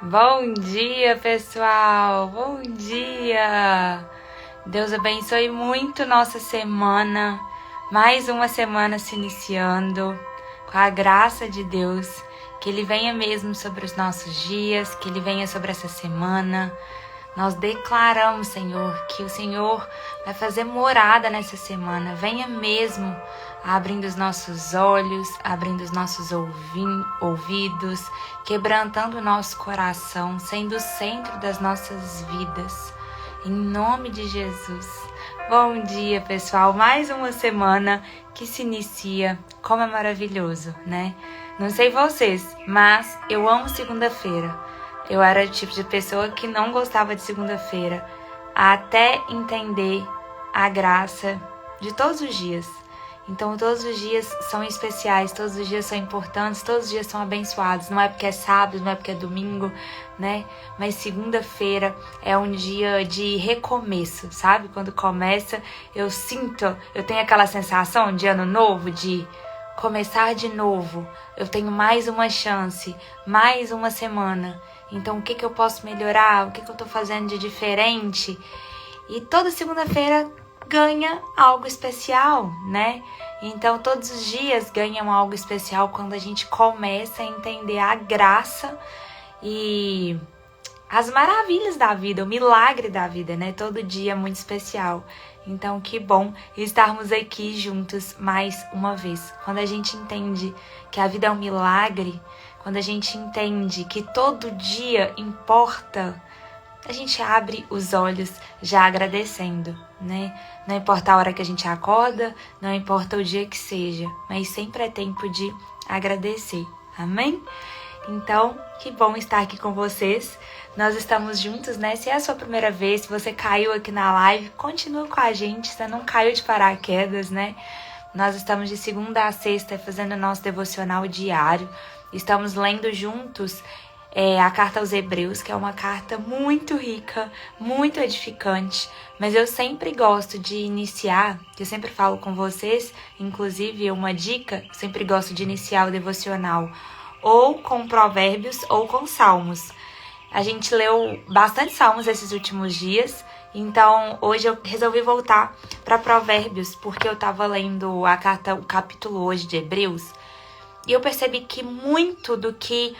Bom dia, pessoal! Bom dia! Deus abençoe muito nossa semana. Mais uma semana se iniciando com a graça de Deus. Que Ele venha mesmo sobre os nossos dias, que Ele venha sobre essa semana. Nós declaramos, Senhor, que o Senhor vai fazer morada nessa semana. Venha mesmo abrindo os nossos olhos, abrindo os nossos ouvidos, quebrantando o nosso coração, sendo o centro das nossas vidas. Em nome de Jesus. Bom dia, pessoal. Mais uma semana que se inicia. Como é maravilhoso, né? Não sei vocês, mas eu amo segunda-feira. Eu era o tipo de pessoa que não gostava de segunda-feira, até entender a graça de todos os dias. Então, todos os dias são especiais, todos os dias são importantes, todos os dias são abençoados. Não é porque é sábado, não é porque é domingo, né? Mas segunda-feira é um dia de recomeço, sabe? Quando começa, eu tenho aquela sensação de ano novo, de começar de novo. Eu tenho mais uma chance, mais uma semana. Então, o que eu posso melhorar? O que eu tô fazendo de diferente? E toda segunda-feira ganha algo especial, né? Então, todos os dias ganham algo especial quando a gente começa a entender a graça e as maravilhas da vida, o milagre da vida, né? Todo dia é muito especial. Então, que bom estarmos aqui juntos mais uma vez. Quando a gente entende que a vida é um milagre, quando a gente entende que todo dia importa, a gente abre os olhos já agradecendo, né? Não importa a hora que a gente acorda, não importa o dia que seja, mas sempre é tempo de agradecer, amém? Então, que bom estar aqui com vocês. Nós estamos juntos, né? Se é a sua primeira vez, se você caiu aqui na live, continua com a gente, você não caiu de paraquedas, né? Nós estamos de segunda a sexta fazendo o nosso devocional diário. Estamos lendo juntos a carta aos Hebreus, que é uma carta muito rica, muito edificante. Mas eu sempre gosto de iniciar, que eu sempre falo com vocês, inclusive uma dica, eu sempre gosto de iniciar o devocional ou com provérbios ou com salmos. A gente leu bastante salmos esses últimos dias, então hoje eu resolvi voltar para provérbios, porque eu estava lendo o capítulo hoje de Hebreus, e eu percebi que muito do que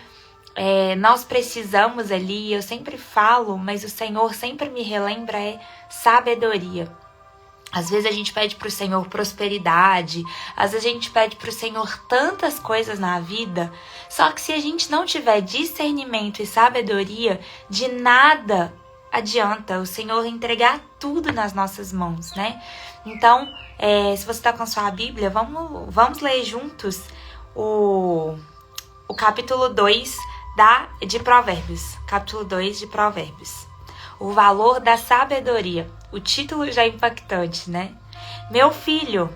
nós precisamos ali, eu sempre falo, mas o Senhor sempre me relembra, é sabedoria. Às vezes a gente pede para o Senhor prosperidade, às vezes a gente pede para o Senhor tantas coisas na vida, só que se a gente não tiver discernimento e sabedoria, de nada adianta o Senhor entregar tudo nas nossas mãos, né? Então, se você está com a sua Bíblia, vamos ler juntos o capítulo 2 de Provérbios. Capítulo 2 de Provérbios. O valor da sabedoria. O título já é impactante, né? Meu filho,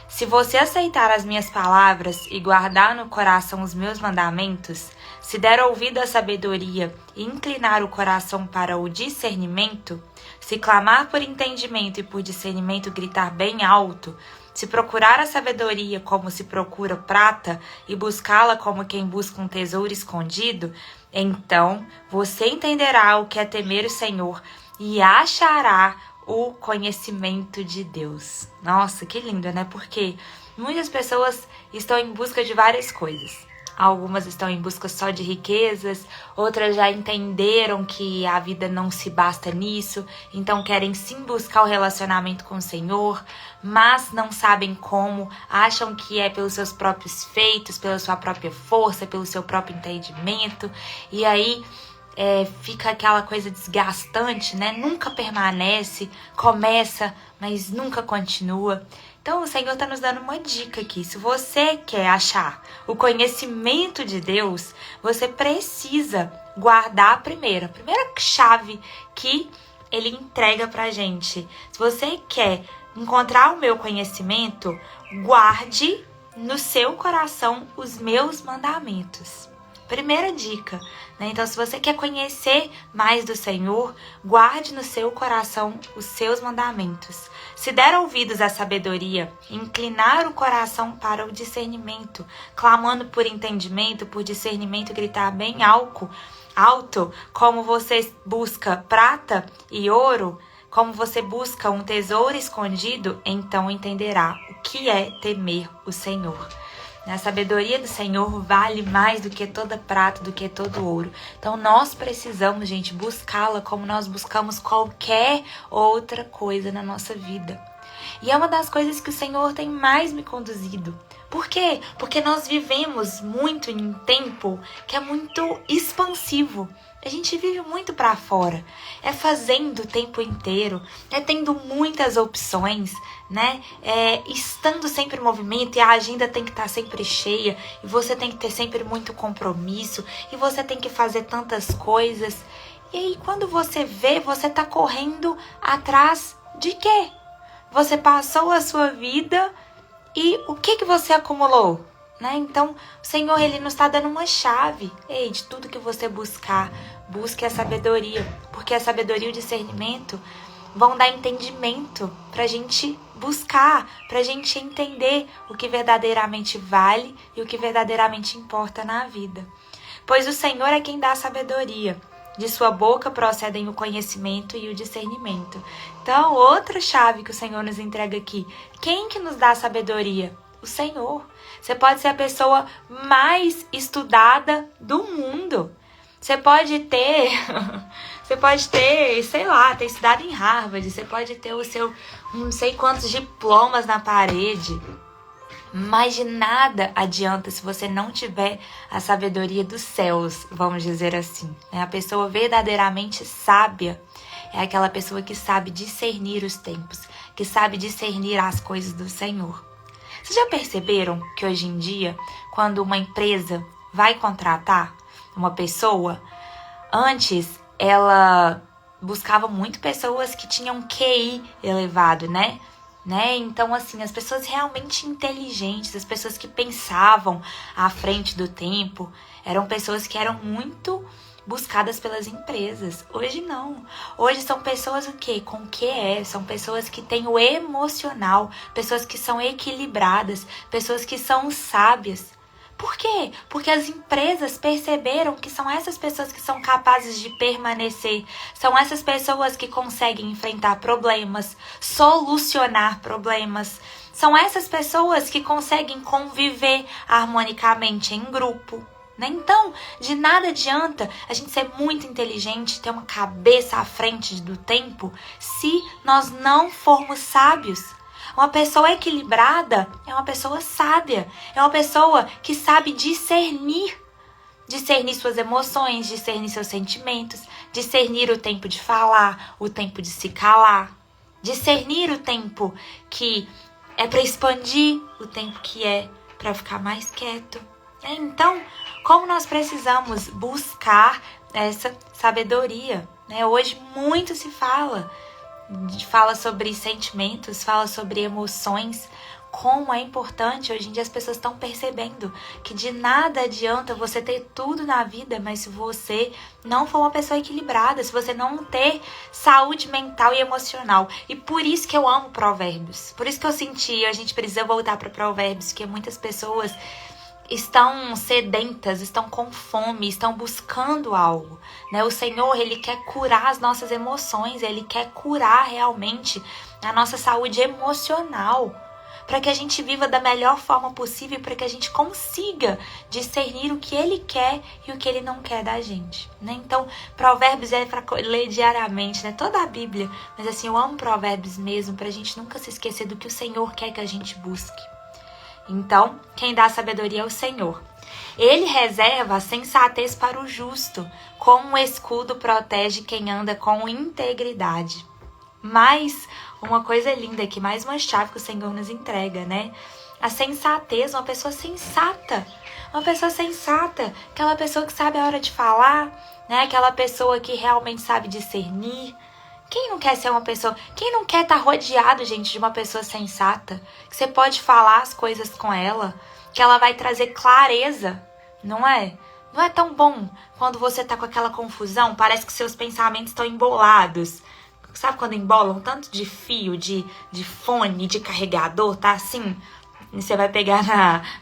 se você aceitar as minhas palavras e guardar no coração os meus mandamentos, se der ouvido à sabedoria e inclinar o coração para o discernimento, se clamar por entendimento e por discernimento gritar bem alto, se procurar a sabedoria como se procura prata e buscá-la como quem busca um tesouro escondido, então você entenderá o que é temer o Senhor e achará o conhecimento de Deus. Nossa, que lindo, né? Porque muitas pessoas estão em busca de várias coisas. Algumas estão em busca só de riquezas, outras já entenderam que a vida não se basta nisso, então querem sim buscar o relacionamento com o Senhor, mas não sabem como, acham que é pelos seus próprios feitos, pela sua própria força, pelo seu próprio entendimento, e aí fica aquela coisa desgastante, né? Nunca permanece, começa, mas nunca continua. Então o Senhor está nos dando uma dica aqui. Se você quer achar o conhecimento de Deus, você precisa guardar a primeira chave que Ele entrega pra gente. Se você quer encontrar o meu conhecimento, guarde no seu coração os meus mandamentos. Primeira dica, né? Então, se você quer conhecer mais do Senhor, guarde no seu coração os seus mandamentos. Se der ouvidos à sabedoria, inclinar o coração para o discernimento, clamando por entendimento, por discernimento, gritar bem alto, alto, como você busca prata e ouro, como você busca um tesouro escondido, então entenderá o que é temer o Senhor. A sabedoria do Senhor vale mais do que toda prata, do que todo ouro. Então nós precisamos, gente, buscá-la como nós buscamos qualquer outra coisa na nossa vida. E é uma das coisas que o Senhor tem mais me conduzido. Por quê? Porque nós vivemos muito em um tempo que é muito expansivo. A gente vive muito para fora. É fazendo o tempo inteiro, é tendo muitas opções, né? É estando sempre em movimento e a agenda tem que estar sempre cheia. E você tem que ter sempre muito compromisso. E você tem que fazer tantas coisas. E aí quando você vê, você tá correndo atrás de quê? Você passou a sua vida e o que você acumulou? Né? Então, o Senhor, Ele nos está dando uma chave. Ei, de tudo que você buscar, busque a sabedoria. Porque a sabedoria e o discernimento vão dar entendimento para a gente buscar, para a gente entender o que verdadeiramente vale e o que verdadeiramente importa na vida. Pois o Senhor é quem dá a sabedoria. De sua boca procedem o conhecimento e o discernimento. Então, outra chave que o Senhor nos entrega aqui. Quem que nos dá a sabedoria? O Senhor. Você pode ser a pessoa mais estudada do mundo. Você pode ter, sei lá, ter estudado em Harvard. Você pode ter o seu não sei quantos diplomas na parede. Mas de nada adianta se você não tiver a sabedoria dos céus, vamos dizer assim. A pessoa verdadeiramente sábia é aquela pessoa que sabe discernir os tempos, que sabe discernir as coisas do Senhor. Vocês já perceberam que hoje em dia, quando uma empresa vai contratar uma pessoa, antes ela buscava muito pessoas que tinham QI elevado, né? Então, assim, as pessoas realmente inteligentes, as pessoas que pensavam à frente do tempo, eram pessoas que eram muito buscadas pelas empresas. Hoje não. Hoje são pessoas o quê? Com QE. São pessoas que têm o emocional, pessoas que são equilibradas, pessoas que são sábias. Por quê? Porque as empresas perceberam que são essas pessoas que são capazes de permanecer, são essas pessoas que conseguem enfrentar problemas, solucionar problemas, são essas pessoas que conseguem conviver harmonicamente em grupo. Então, de nada adianta a gente ser muito inteligente, ter uma cabeça à frente do tempo, se nós não formos sábios. Uma pessoa equilibrada é uma pessoa sábia, é uma pessoa que sabe discernir suas emoções, discernir seus sentimentos, discernir o tempo de falar, o tempo de se calar, discernir o tempo que é para expandir, o tempo que é para ficar mais quieto. Então, como nós precisamos buscar essa sabedoria? Hoje muito se fala sobre sentimentos, fala sobre emoções, como é importante. Hoje em dia as pessoas estão percebendo que de nada adianta você ter tudo na vida, mas se você não for uma pessoa equilibrada, se você não ter saúde mental e emocional. E por isso que eu amo Provérbios, por isso que eu senti, a gente precisa voltar para Provérbios, que muitas pessoas estão sedentas, estão com fome, estão buscando algo, O Senhor, Ele quer curar as nossas emoções, Ele quer curar realmente a nossa saúde emocional, para que a gente viva da melhor forma possível, para que a gente consiga discernir o que Ele quer e o que Ele não quer da gente, Então, Provérbios é para ler diariamente, Toda a Bíblia, mas assim, eu amo Provérbios mesmo, para a gente nunca se esquecer do que o Senhor quer que a gente busque. Então, quem dá a sabedoria é o Senhor. Ele reserva a sensatez para o justo, como um escudo protege quem anda com integridade. Mas uma coisa linda aqui, mais uma chave que o Senhor nos entrega, A sensatez, uma pessoa sensata. Uma pessoa sensata, aquela pessoa que sabe a hora de falar, Aquela pessoa que realmente sabe discernir. Quem não quer ser uma pessoa... Quem não quer estar rodeado, gente, de uma pessoa sensata? Que você pode falar as coisas com ela, que ela vai trazer clareza, não é? Não é tão bom quando você tá com aquela confusão, parece que seus pensamentos estão embolados. Sabe quando embolam tanto de fio, de fone, de carregador, tá assim? E você vai pegar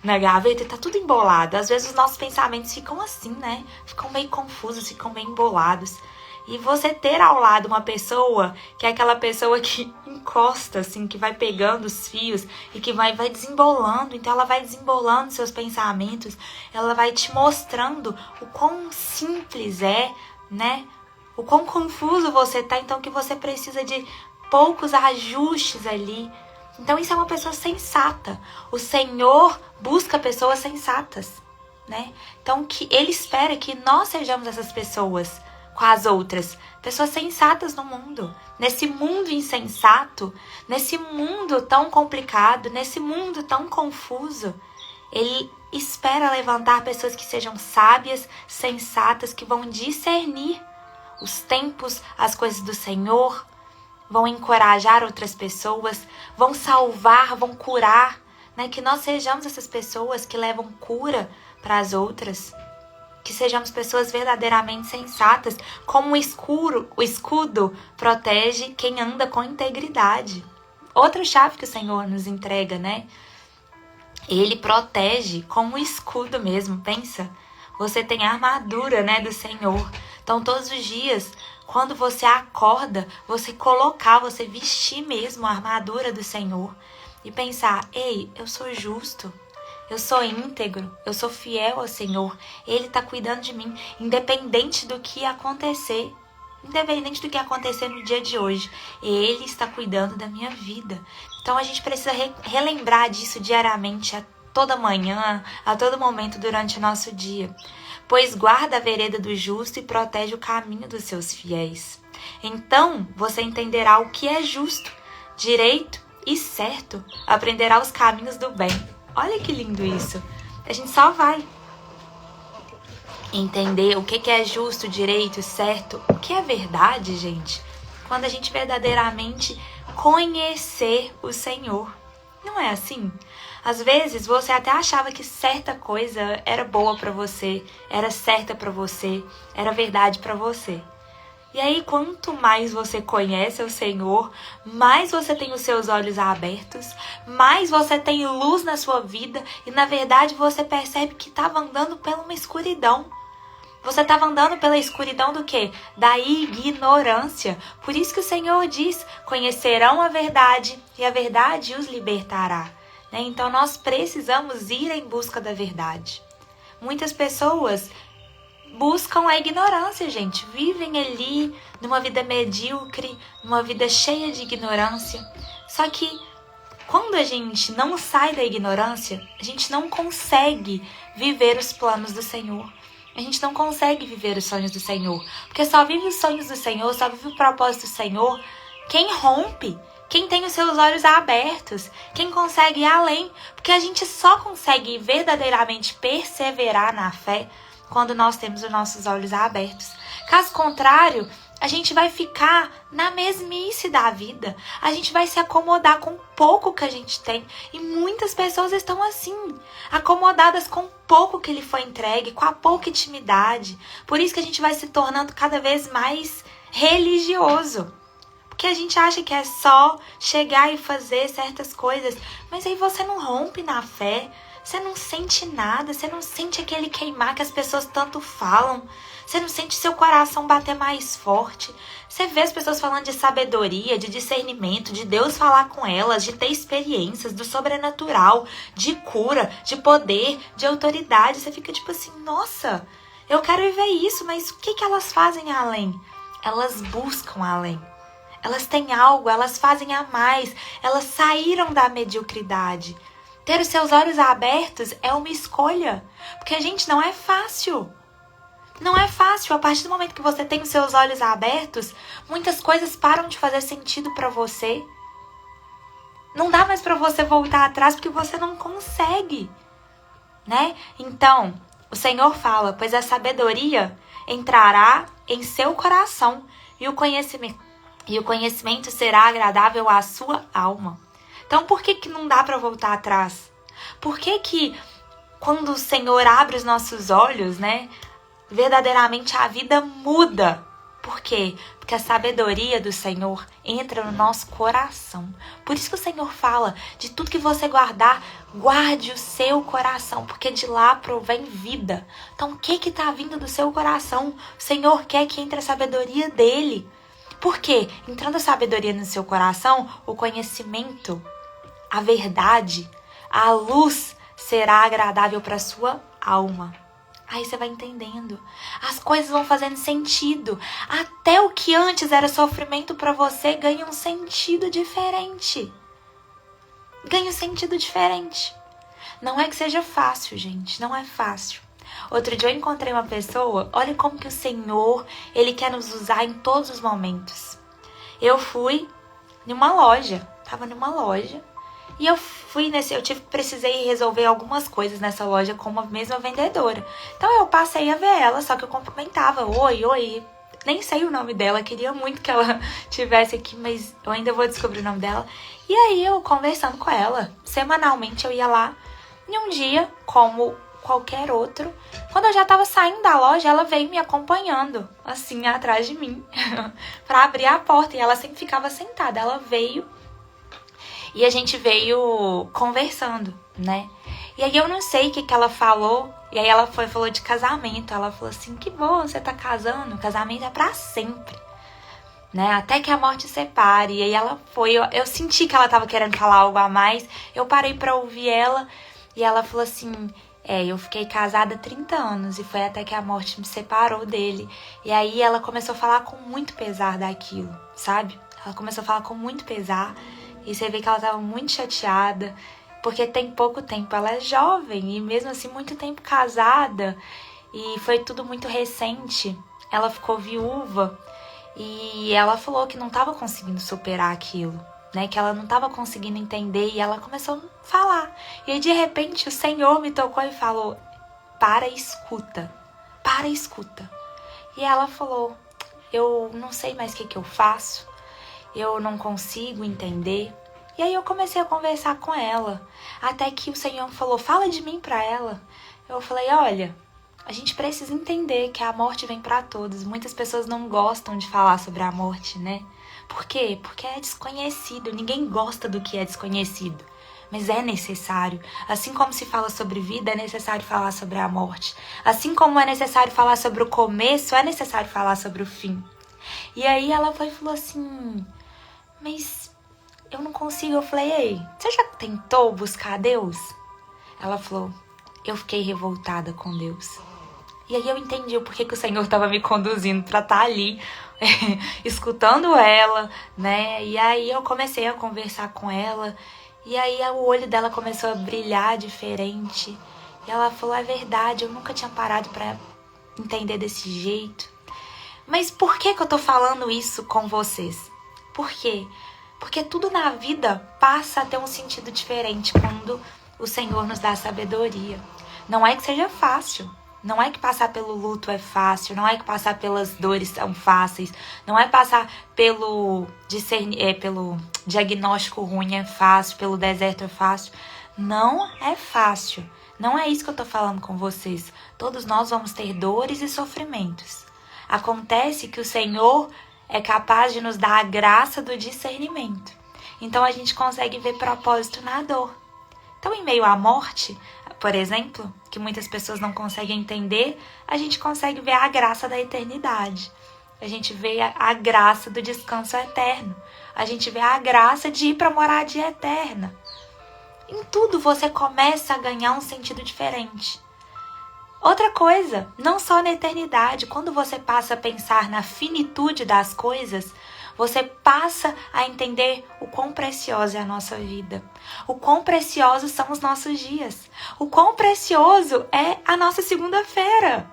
na gaveta e tá tudo embolado. Às vezes os nossos pensamentos ficam assim, né? Ficam meio confusos, ficam meio embolados. E você ter ao lado uma pessoa, que é aquela pessoa que encosta, assim, que vai pegando os fios e que vai desembolando. Então ela vai desembolando seus pensamentos, ela vai te mostrando o quão simples é, né? O quão confuso você tá, então que você precisa de poucos ajustes ali. Então isso é uma pessoa sensata. O Senhor busca pessoas sensatas, né? Então que Ele espera que nós sejamos essas pessoas com as outras, pessoas sensatas no mundo. Nesse mundo insensato, nesse mundo tão complicado, nesse mundo tão confuso, Ele espera levantar pessoas que sejam sábias, sensatas, que vão discernir os tempos, as coisas do Senhor, vão encorajar outras pessoas, vão salvar, vão curar, né? Que nós sejamos essas pessoas que levam cura para as outras. Que sejamos pessoas verdadeiramente sensatas, como o escudo protege quem anda com integridade. Outra chave que o Senhor nos entrega, né? Ele protege como o escudo mesmo, pensa. Você tem a armadura, né, do Senhor. Então, todos os dias, quando você acorda, você vestir mesmo a armadura do Senhor. E pensar, ei, eu sou justo. Eu sou íntegro, eu sou fiel ao Senhor. Ele está cuidando de mim, independente do que acontecer. Independente do que acontecer no dia de hoje. Ele está cuidando da minha vida. Então a gente precisa relembrar disso diariamente, a toda manhã, a todo momento durante o nosso dia. Pois guarda a vereda do justo e protege o caminho dos seus fiéis. Então você entenderá o que é justo, direito e certo. Aprenderá os caminhos do bem. Olha que lindo isso. A gente só vai entender o que é justo, direito, certo, o que é verdade, gente, quando a gente verdadeiramente conhecer o Senhor. Não é assim? Às vezes você até achava que certa coisa era boa pra você, era certa pra você, era verdade pra você. E aí, quanto mais você conhece o Senhor, mais você tem os seus olhos abertos, mais você tem luz na sua vida e, na verdade, você percebe que estava andando pela uma escuridão. Você estava andando pela escuridão do quê? Da ignorância. Por isso que o Senhor diz, conhecerão a verdade e a verdade os libertará. Né? Então, nós precisamos ir em busca da verdade. Muitas pessoas buscam a ignorância, gente. Vivem ali numa vida medíocre, numa vida cheia de ignorância. Só que quando a gente não sai da ignorância, a gente não consegue viver os planos do Senhor. A gente não consegue viver os sonhos do Senhor. Porque só vive os sonhos do Senhor, só vive o propósito do Senhor quem rompe, quem tem os seus olhos abertos, quem consegue ir além. Porque a gente só consegue verdadeiramente perseverar na fé quando nós temos os nossos olhos abertos. Caso contrário, a gente vai ficar na mesmice da vida. A gente vai se acomodar com pouco que a gente tem. E muitas pessoas estão assim, acomodadas com pouco que lhe foi entregue, com a pouca intimidade. Por isso que a gente vai se tornando cada vez mais religioso. Porque a gente acha que é só chegar e fazer certas coisas. Mas aí você não rompe na fé. Você não sente nada, você não sente aquele queimar que as pessoas tanto falam. Você não sente seu coração bater mais forte. Você vê as pessoas falando de sabedoria, de discernimento, de Deus falar com elas, de ter experiências, do sobrenatural, de cura, de poder, de autoridade. Você fica tipo assim, nossa, eu quero viver isso, mas o que elas fazem além? Elas buscam além. Elas têm algo, elas fazem a mais. Elas saíram da mediocridade. Ter os seus olhos abertos é uma escolha. Porque, gente, não é fácil. Não é fácil. A partir do momento que você tem os seus olhos abertos, muitas coisas param de fazer sentido pra você. Não dá mais pra você voltar atrás porque você não consegue, né? Então, o Senhor fala, pois a sabedoria entrará em seu coração e o conhecimento será agradável à sua alma. Então, por que não dá para voltar atrás? Por que quando o Senhor abre os nossos olhos, né, verdadeiramente a vida muda Por quê? Porque a sabedoria do Senhor entra no nosso coração. Por isso que o Senhor fala, de tudo que você guardar, guarde o seu coração, porque de lá provém vida. Então o que está vindo do seu coração? O Senhor quer que entre a sabedoria dele. Por quê? Entrando a sabedoria no seu coração, o conhecimento, a verdade, a luz será agradável para a sua alma. Aí você vai entendendo. As coisas vão fazendo sentido. Até o que antes era sofrimento para você ganha um sentido diferente. Ganha um sentido diferente. Não é que seja fácil, gente. Não é fácil. Outro dia eu encontrei uma pessoa. Olha como que o Senhor, Ele quer nos usar em todos os momentos. Eu fui numa loja. Tava numa loja. E eu precisei resolver algumas coisas nessa loja com a mesma vendedora. Então eu passei a ver ela, só que eu cumprimentava. Oi, oi. Nem sei o nome dela, queria muito que ela tivesse aqui, mas eu ainda vou descobrir o nome dela. E aí eu conversando com ela, semanalmente eu ia lá. E um dia, como qualquer outro, quando eu já tava saindo da loja, ela veio me acompanhando, assim, atrás de mim, pra abrir a porta. E ela sempre ficava sentada. Ela veio e a gente veio conversando, né? E aí eu não sei o que ela falou. E aí ela falou de casamento. Ela falou assim, que bom, você tá casando. Casamento é pra sempre, né? Até que a morte separe. E aí ela foi. Eu senti que ela tava querendo falar algo a mais. Eu parei pra ouvir ela. E ela falou assim, eu fiquei casada há 30 anos. E foi até que a morte me separou dele. E aí ela começou a falar com muito pesar daquilo, sabe? Ela começou a falar com muito pesar. E você vê que ela tava muito chateada, porque tem pouco tempo, ela é jovem e mesmo assim muito tempo casada e foi tudo muito recente. Ela ficou viúva e ela falou que não tava conseguindo superar aquilo, né? Que ela não tava conseguindo entender e ela começou a falar. E aí de repente o Senhor me tocou e falou, para e escuta, para e escuta. E ela falou, eu não sei mais o que eu faço. Eu não consigo entender. E aí eu comecei a conversar com ela. Até que o Senhor falou, fala de mim pra ela. Eu falei, olha, a gente precisa entender que a morte vem pra todos. Muitas pessoas não gostam de falar sobre a morte, né? Por quê? Porque é desconhecido. Ninguém gosta do que é desconhecido. Mas é necessário. Assim como se fala sobre vida, é necessário falar sobre a morte. Assim como é necessário falar sobre o começo, é necessário falar sobre o fim. E aí ela foi e falou assim, mas eu não consigo. Eu falei, ei, você já tentou buscar Deus? Ela falou, eu fiquei revoltada com Deus. E aí eu entendi o porquê que o Senhor estava me conduzindo para estar ali, escutando ela, né? E aí eu comecei a conversar com ela, e aí o olho dela começou a brilhar diferente. E ela falou, é verdade, eu nunca tinha parado para entender desse jeito. Mas por que eu tô falando isso com vocês? Por quê? Porque tudo na vida passa a ter um sentido diferente quando o Senhor nos dá sabedoria. Não é que seja fácil. Não é que passar pelo luto é fácil. Não é que passar pelas dores são fáceis. Não é passar pelo diagnóstico ruim é fácil. Pelo deserto é fácil. Não é fácil. Não é isso que eu tô falando com vocês. Todos nós vamos ter dores e sofrimentos. Acontece que o Senhor é capaz de nos dar a graça do discernimento. Então a gente consegue ver propósito na dor. Então em meio à morte, por exemplo, que muitas pessoas não conseguem entender, a gente consegue ver a graça da eternidade. A gente vê a graça do descanso eterno. A gente vê a graça de ir para a moradia eterna. Em tudo você começa a ganhar um sentido diferente. Outra coisa, não só na eternidade, quando você passa a pensar na finitude das coisas, você passa a entender o quão preciosa é a nossa vida. O quão preciosos são os nossos dias. O quão precioso é a nossa segunda-feira.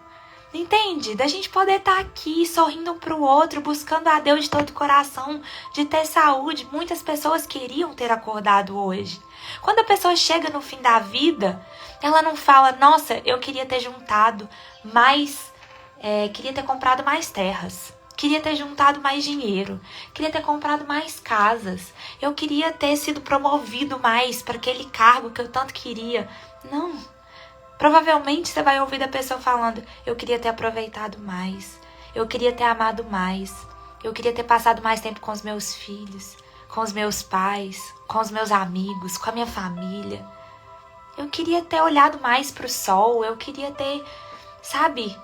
Entende? Da gente poder estar aqui sorrindo um para o outro, buscando a Deus de todo o coração, de ter saúde. Muitas pessoas queriam ter acordado hoje. Quando a pessoa chega no fim da vida, ela não fala, nossa, eu queria ter juntado mais, queria ter comprado mais terras, queria ter juntado mais dinheiro, queria ter comprado mais casas, eu queria ter sido promovido mais para aquele cargo que eu tanto queria. Não. Provavelmente você vai ouvir da pessoa falando, eu queria ter aproveitado mais, Eu queria ter amado mais. Eu queria ter passado mais tempo com os meus filhos, com os meus pais, com os meus amigos, com a minha família. Eu queria ter olhado mais para o sol. Eu queria ter,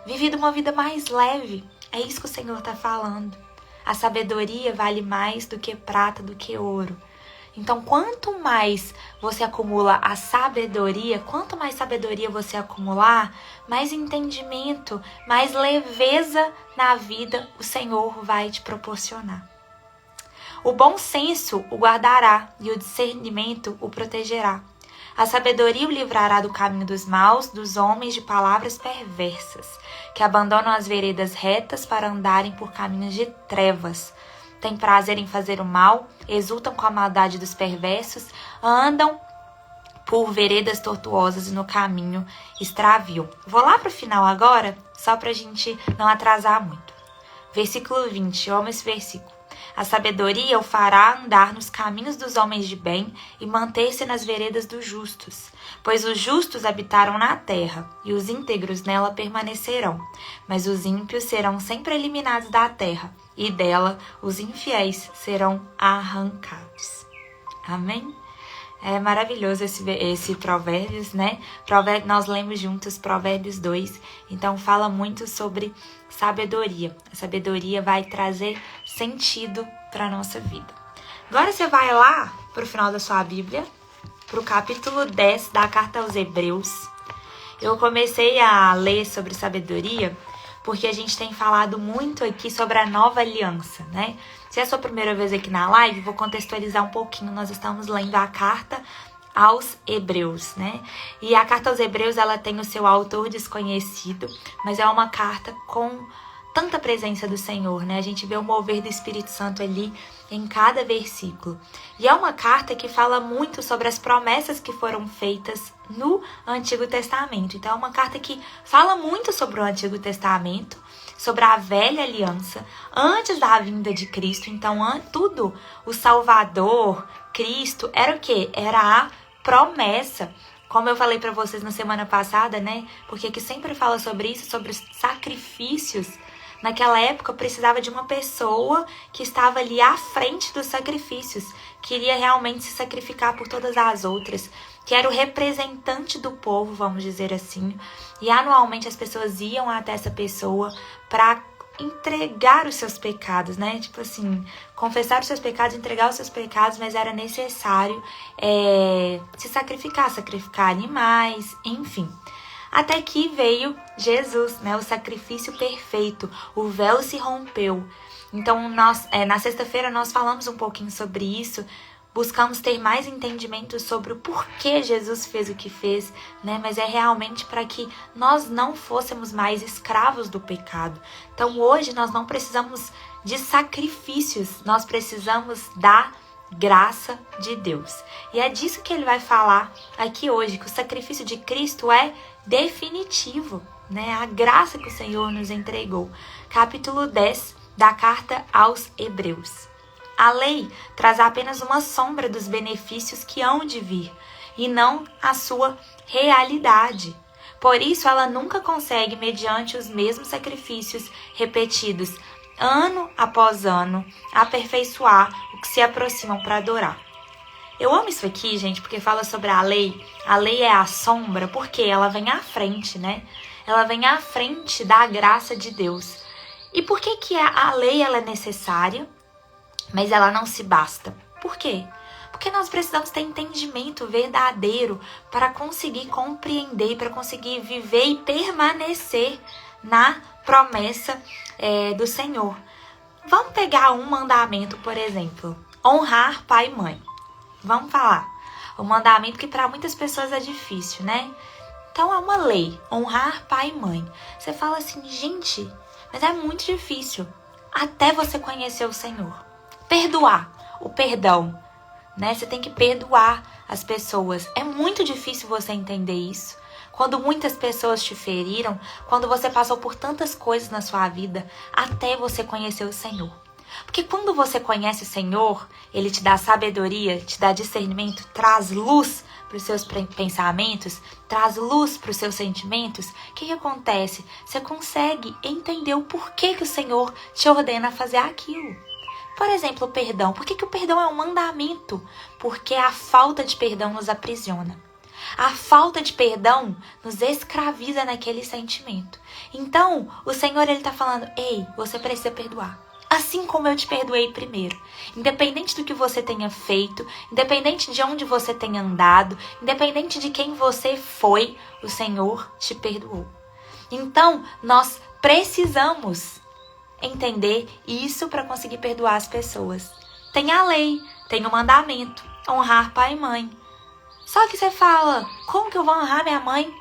vivido uma vida mais leve. É isso que o Senhor está falando. A sabedoria vale mais do que prata, do que ouro. Então, quanto mais você acumula a sabedoria, quanto mais sabedoria você acumular, mais entendimento, mais leveza na vida o Senhor vai te proporcionar. O bom senso o guardará e o discernimento o protegerá. A sabedoria o livrará do caminho dos maus, dos homens de palavras perversas, que abandonam as veredas retas para andarem por caminhos de trevas. Têm prazer em fazer o mal, exultam com a maldade dos perversos, andam por veredas tortuosas e no caminho extravio. Vou lá para o final agora, só para a gente não atrasar muito. Versículo 20, eu amo esse versículo. A sabedoria o fará andar nos caminhos dos homens de bem e manter-se nas veredas dos justos. Pois os justos habitaram na terra, e os íntegros nela permanecerão. Mas os ímpios serão sempre eliminados da terra, e dela os infiéis serão arrancados. Amém? É maravilhoso esse Provérbios, né? Nós lemos juntos Provérbios 2, então fala muito sobre sabedoria. A sabedoria vai trazer sentido para a nossa vida. Agora você vai lá para o final da sua Bíblia, para o capítulo 10 da Carta aos Hebreus. Eu comecei a ler sobre sabedoria porque a gente tem falado muito aqui sobre a nova aliança, né? Se é a sua primeira vez aqui na live, vou contextualizar um pouquinho. Nós estamos lendo a Carta aos Hebreus, né? E a Carta aos Hebreus, ela tem o seu autor desconhecido, mas é uma carta com tanta presença do Senhor, né? A gente vê o mover do Espírito Santo ali em cada versículo. E é uma carta que fala muito sobre as promessas que foram feitas no Antigo Testamento. Então é uma carta que fala muito sobre o Antigo Testamento, sobre a velha aliança, antes da vinda de Cristo. Então tudo, o Salvador, Cristo, era o quê? Era a promessa. Como eu falei para vocês na semana passada, né? Porque aqui sempre fala sobre isso, sobre os sacrifícios. Naquela época precisava de uma pessoa que estava ali à frente dos sacrifícios, queria realmente se sacrificar por todas as outras, que era o representante do povo, vamos dizer assim. E anualmente as pessoas iam até essa pessoa para entregar os seus pecados, né? Tipo assim, confessar os seus pecados, entregar os seus pecados, mas era necessário se sacrificar animais, enfim. Até que veio Jesus, né? O sacrifício perfeito, o véu se rompeu. Então, na sexta-feira nós falamos um pouquinho sobre isso, buscamos ter mais entendimento sobre o porquê Jesus fez o que fez, né? Mas é realmente para que nós não fôssemos mais escravos do pecado. Então, hoje nós não precisamos de sacrifícios, nós precisamos da graça de Deus. E é disso que ele vai falar aqui hoje, que o sacrifício de Cristo é definitivo, né? A graça que o Senhor nos entregou. Capítulo 10 da Carta aos Hebreus. A lei traz apenas uma sombra dos benefícios que hão de vir, e não a sua realidade. Por isso, ela nunca consegue, mediante os mesmos sacrifícios repetidos, ano após ano, aperfeiçoar o que se aproximam para adorar. Eu amo isso aqui, gente, porque fala sobre a lei. A lei é a sombra, porque ela vem à frente, né? Ela vem à frente da graça de Deus. E por que a lei ela é necessária, mas ela não se basta? Por quê? Porque nós precisamos ter entendimento verdadeiro para conseguir compreender, para conseguir viver e permanecer na promessa do Senhor. Vamos pegar um mandamento, por exemplo. Honrar pai e mãe. Vamos falar. Um mandamento que para muitas pessoas é difícil, né? Então é uma lei. Honrar pai e mãe. Você fala assim, gente, mas é muito difícil. Até você conhecer o Senhor. Perdoar. O perdão. Né? Você tem que perdoar as pessoas. É muito difícil você entender isso. Quando muitas pessoas te feriram, quando você passou por tantas coisas na sua vida, até você conhecer o Senhor. Porque quando você conhece o Senhor, Ele te dá sabedoria, te dá discernimento, traz luz para os seus pensamentos, traz luz para os seus sentimentos, o que acontece? Você consegue entender o porquê que o Senhor te ordena a fazer aquilo. Por exemplo, o perdão. Por que o perdão é um mandamento? Porque a falta de perdão nos aprisiona. A falta de perdão nos escraviza naquele sentimento. Então, o Senhor ele está falando, ei, você precisa perdoar. Assim como eu te perdoei primeiro. Independente do que você tenha feito, independente de onde você tenha andado, independente de quem você foi, o Senhor te perdoou. Então, nós precisamos entender isso para conseguir perdoar as pessoas. Tem a lei, tem o mandamento, honrar pai e mãe. Só que você fala, como que eu vou honrar minha mãe?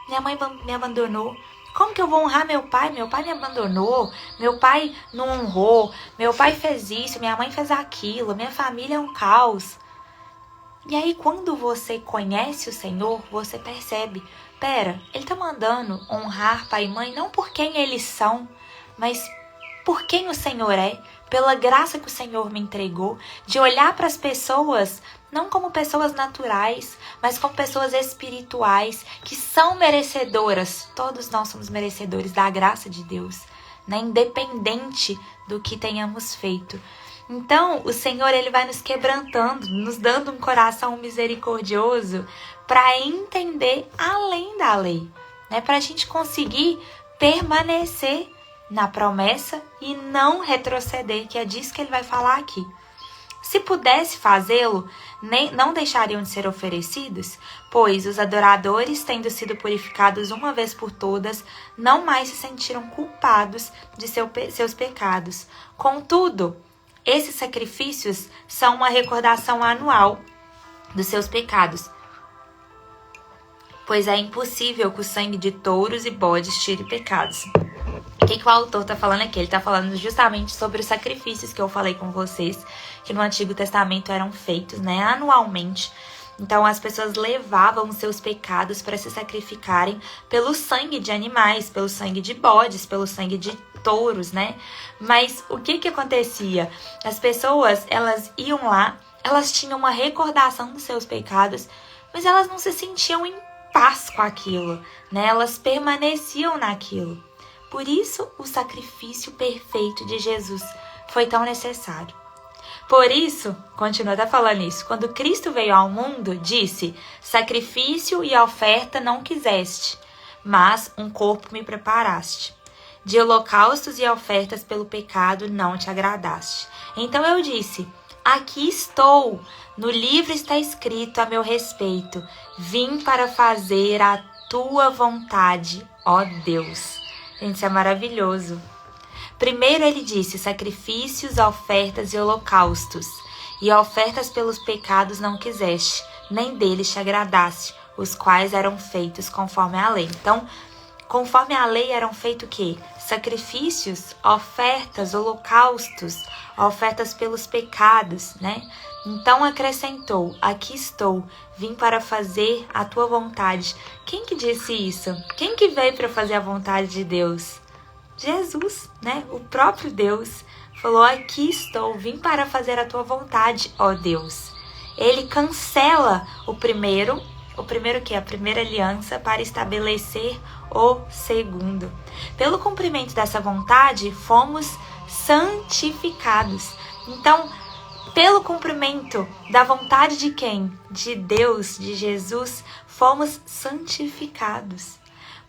Minha mãe me abandonou. Como que eu vou honrar meu pai? Meu pai me abandonou, meu pai não honrou, meu pai fez isso, minha mãe fez aquilo, minha família é um caos. E aí quando você conhece o Senhor, você percebe, pera, ele tá mandando honrar pai e mãe não por quem eles são, mas por quem o Senhor é, pela graça que o Senhor me entregou, de olhar para as pessoas não como pessoas naturais, mas como pessoas espirituais, que são merecedoras. Todos nós somos merecedores da graça de Deus, né? Independente do que tenhamos feito. Então, o Senhor ele vai nos quebrantando, nos dando um coração misericordioso para entender além da lei, né? Para a gente conseguir permanecer na promessa e não retroceder, que é disso que ele vai falar aqui. Se pudesse fazê-lo, não deixariam de ser oferecidos, pois os adoradores, tendo sido purificados uma vez por todas, não mais se sentiram culpados de seus pecados. Contudo, esses sacrifícios são uma recordação anual dos seus pecados, pois é impossível que o sangue de touros e bodes tire pecados. O que o autor está falando aqui? Ele está falando justamente sobre os sacrifícios que eu falei com vocês, que no Antigo Testamento eram feitos, né, anualmente. Então as pessoas levavam os seus pecados para se sacrificarem pelo sangue de animais, pelo sangue de bodes, pelo sangue de touros, né? Mas o que acontecia? As pessoas, elas iam lá, elas tinham uma recordação dos seus pecados, mas elas não se sentiam em paz com aquilo, né? Elas permaneciam naquilo. Por isso, o sacrifício perfeito de Jesus foi tão necessário. Por isso, continua até falando isso, quando Cristo veio ao mundo, disse, sacrifício e oferta não quiseste, mas um corpo me preparaste. De holocaustos e ofertas pelo pecado não te agradaste. Então eu disse, aqui estou, no livro está escrito a meu respeito, vim para fazer a tua vontade, ó Deus. Gente, isso é maravilhoso. Primeiro ele disse, sacrifícios, ofertas e holocaustos. E ofertas pelos pecados não quiseste, nem deles te agradaste, os quais eram feitos conforme a lei. Então, conforme a lei eram feitos o quê? Sacrifícios, ofertas, holocaustos, ofertas pelos pecados, né? Então acrescentou, aqui estou, vim para fazer a tua vontade. Quem que disse isso? Quem que veio para fazer a vontade de Deus? Jesus, né? O próprio Deus falou, aqui estou, vim para fazer a tua vontade, ó Deus. Ele cancela o primeiro que é a primeira aliança para estabelecer o segundo. Pelo cumprimento dessa vontade, fomos santificados. Então, pelo cumprimento da vontade de quem? De Deus, de Jesus, fomos santificados.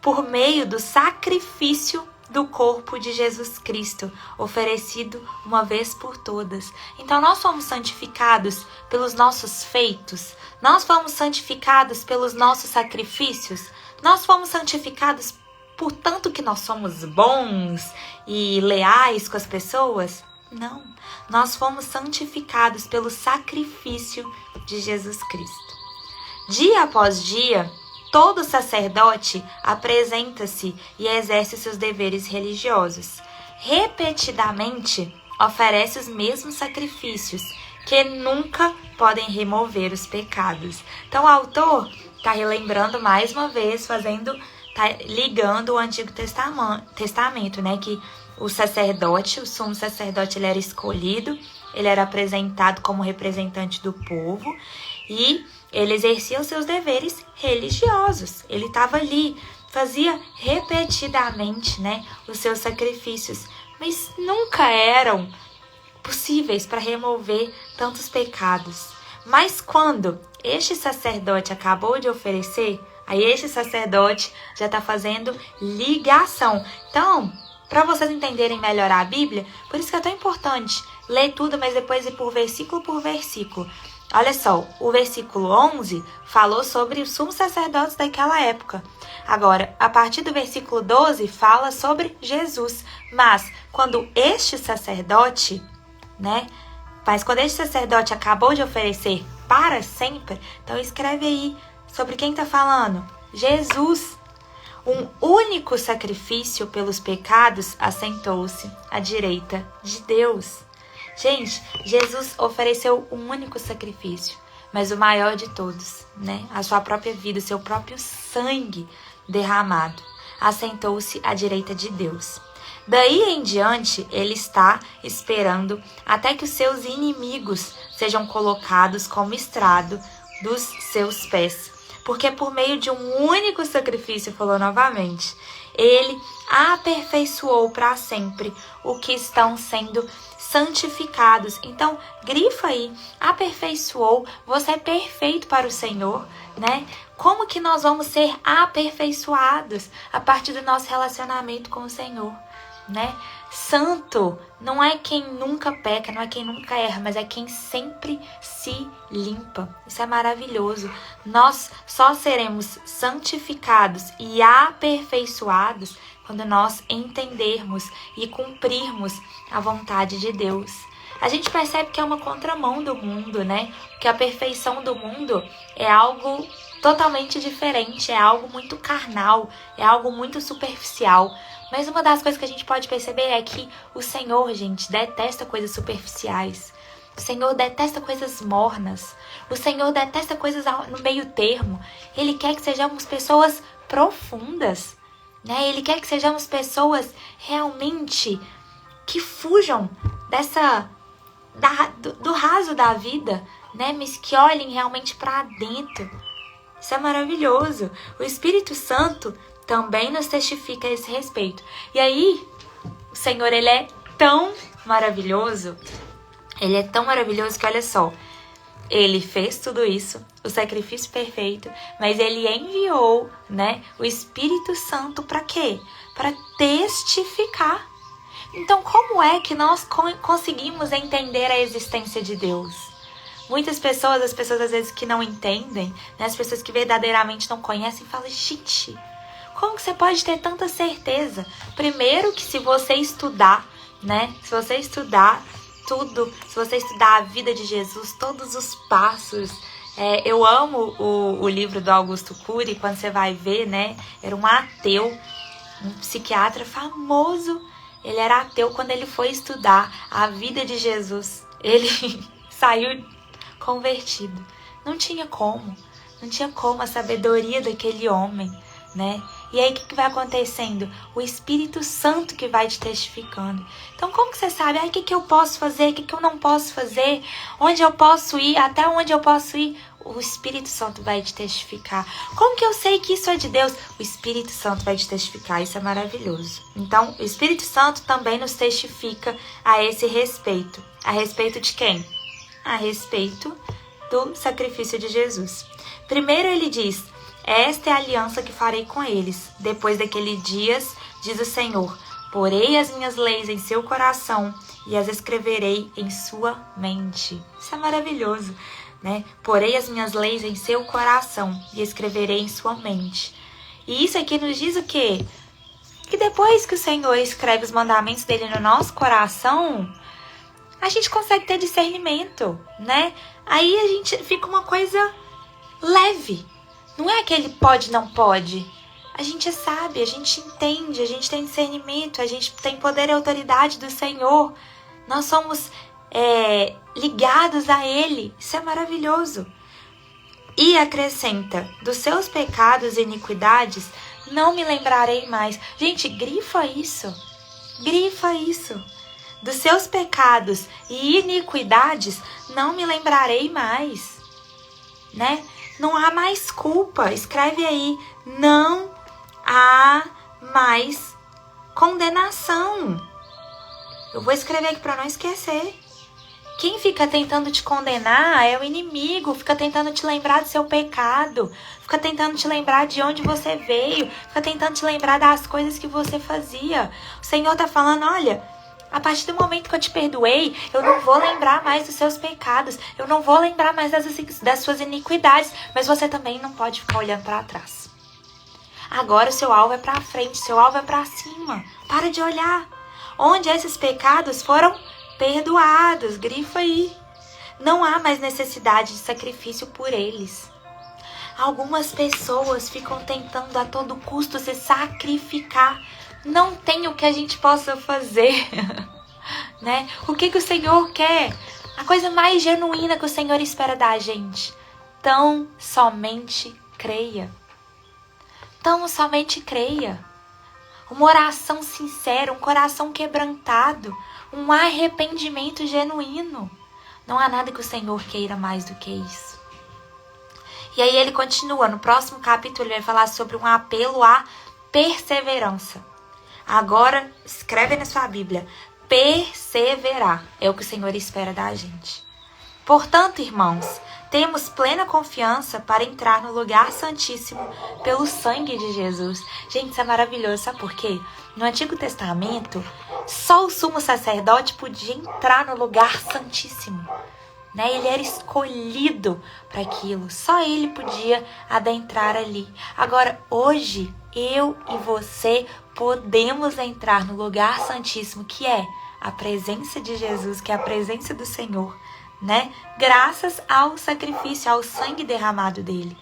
Por meio do sacrifício do corpo de Jesus Cristo, oferecido uma vez por todas. Então nós fomos santificados pelos nossos feitos, nós fomos santificados pelos nossos sacrifícios, nós fomos santificados por tanto que nós somos bons e leais com as pessoas. Não, nós fomos santificados pelo sacrifício de Jesus Cristo. Dia após dia, todo sacerdote apresenta-se e exerce seus deveres religiosos. Repetidamente, oferece os mesmos sacrifícios, que nunca podem remover os pecados. Então, o autor está relembrando mais uma vez, ligando o Antigo Testamento, né? Que o sacerdote, o sumo sacerdote, ele era escolhido, ele era apresentado como representante do povo, e ele exercia os seus deveres religiosos. Ele estava ali, fazia repetidamente, né, os seus sacrifícios, mas nunca eram possíveis para remover tantos pecados. Mas quando este sacerdote acabou de oferecer, aí este sacerdote já está fazendo ligação. Então, para vocês entenderem melhor a Bíblia, por isso que é tão importante ler tudo, mas depois ir por versículo. Olha só, o versículo 11 falou sobre os sumos sacerdotes daquela época. Agora, a partir do versículo 12, fala sobre Jesus. Mas, quando este sacerdote, quando este sacerdote acabou de oferecer para sempre, então escreve aí sobre quem está falando. Jesus. Um único sacrifício pelos pecados assentou-se à direita de Deus. Gente, Jesus ofereceu um único sacrifício, mas o maior de todos, a sua própria vida, o seu próprio sangue derramado, assentou-se à direita de Deus. Daí em diante, ele está esperando até que os seus inimigos sejam colocados como estrado dos seus pés. Porque por meio de um único sacrifício, falou novamente, ele aperfeiçoou para sempre o que estão sendo santificados. Então, grifa aí, aperfeiçoou, você é perfeito para o Senhor, Como que nós vamos ser aperfeiçoados? A partir do nosso relacionamento com o Senhor, Santo não é quem nunca peca, não é quem nunca erra, mas é quem sempre se limpa. Isso é maravilhoso. Nós só seremos santificados e aperfeiçoados quando nós entendermos e cumprirmos a vontade de Deus. A gente percebe que é uma contramão do mundo, Que a perfeição do mundo é algo totalmente diferente, é algo muito carnal, é algo muito superficial. Mas uma das coisas que a gente pode perceber é que o Senhor, gente, detesta coisas superficiais. O Senhor detesta coisas mornas. O Senhor detesta coisas no meio termo. Ele quer que sejamos pessoas profundas, Ele quer que sejamos pessoas realmente que fujam do raso da vida, Mas que olhem realmente para dentro. Isso é maravilhoso. O Espírito Santo também nos testifica a esse respeito. E aí, o Senhor, ele é tão maravilhoso. Ele é tão maravilhoso que, olha só, ele fez tudo isso, o sacrifício perfeito, mas ele enviou, o Espírito Santo para quê? Para testificar. Então, como é que nós conseguimos entender a existência de Deus? Muitas pessoas, as pessoas às vezes que não entendem, as pessoas que verdadeiramente não conhecem, falam, gente, como que você pode ter tanta certeza? Primeiro que se você estudar, Se você estudar tudo, se você estudar a vida de Jesus, todos os passos. Eu amo o livro do Augusto Cury, quando você vai ver, Era um ateu, um psiquiatra famoso. Ele era ateu quando ele foi estudar a vida de Jesus. Ele saiu convertido. Não tinha como a sabedoria daquele homem, E aí, o que vai acontecendo? O Espírito Santo que vai te testificando. Então, como que você sabe? O que eu posso fazer? O que eu não posso fazer? Onde eu posso ir? Até onde eu posso ir? O Espírito Santo vai te testificar. Como que eu sei que isso é de Deus? O Espírito Santo vai te testificar. Isso é maravilhoso. Então, o Espírito Santo também nos testifica a esse respeito. A respeito de quem? A respeito do sacrifício de Jesus. Primeiro ele diz, esta é a aliança que farei com eles. Depois daqueles dias, diz o Senhor, porei as minhas leis em seu coração e as escreverei em sua mente. Isso é maravilhoso, Porei as minhas leis em seu coração e escreverei em sua mente. E isso aqui nos diz o quê? Que depois que o Senhor escreve os mandamentos dele no nosso coração, a gente consegue ter discernimento, Aí a gente fica uma coisa leve. Não é aquele pode, não pode. A gente sabe, a gente entende, a gente tem discernimento, a gente tem poder e autoridade do Senhor. Nós somos ligados a Ele. Isso é maravilhoso. E acrescenta, dos seus pecados e iniquidades, não me lembrarei mais. Gente, grifa isso. Grifa isso. Dos seus pecados e iniquidades, não me lembrarei mais. Não há mais culpa. Escreve aí, não há mais condenação. Eu vou escrever aqui para não esquecer. Quem fica tentando te condenar é o inimigo, fica tentando te lembrar do seu pecado, fica tentando te lembrar de onde você veio, fica tentando te lembrar das coisas que você fazia. O Senhor tá falando, olha, a partir do momento que eu te perdoei, eu não vou lembrar mais dos seus pecados, eu não vou lembrar mais das suas iniquidades, mas você também não pode ficar olhando para trás. Agora o seu alvo é para frente, seu alvo é para cima. Para de olhar. Onde esses pecados foram perdoados, grifa aí. Não há mais necessidade de sacrifício por eles. Algumas pessoas ficam tentando a todo custo se sacrificar. Não tem o que a gente possa fazer, né? O que o Senhor quer? A coisa mais genuína que o Senhor espera da gente. Tão somente creia. Tão somente creia. Uma oração sincera, um coração quebrantado, um arrependimento genuíno. Não há nada que o Senhor queira mais do que isso. E aí ele continua, no próximo capítulo ele vai falar sobre um apelo à perseverança. Agora, escreve na sua Bíblia, perseverar é o que o Senhor espera da gente. Portanto, irmãos, temos plena confiança para entrar no lugar santíssimo pelo sangue de Jesus. Gente, isso é maravilhoso, sabe por quê? No Antigo Testamento, só o sumo sacerdote podia entrar no lugar santíssimo, né? Ele era escolhido para aquilo, só ele podia adentrar ali. Agora, hoje, eu e você podemos entrar no lugar santíssimo, que é a presença de Jesus, que é a presença do Senhor, né? Graças ao sacrifício, ao sangue derramado dele,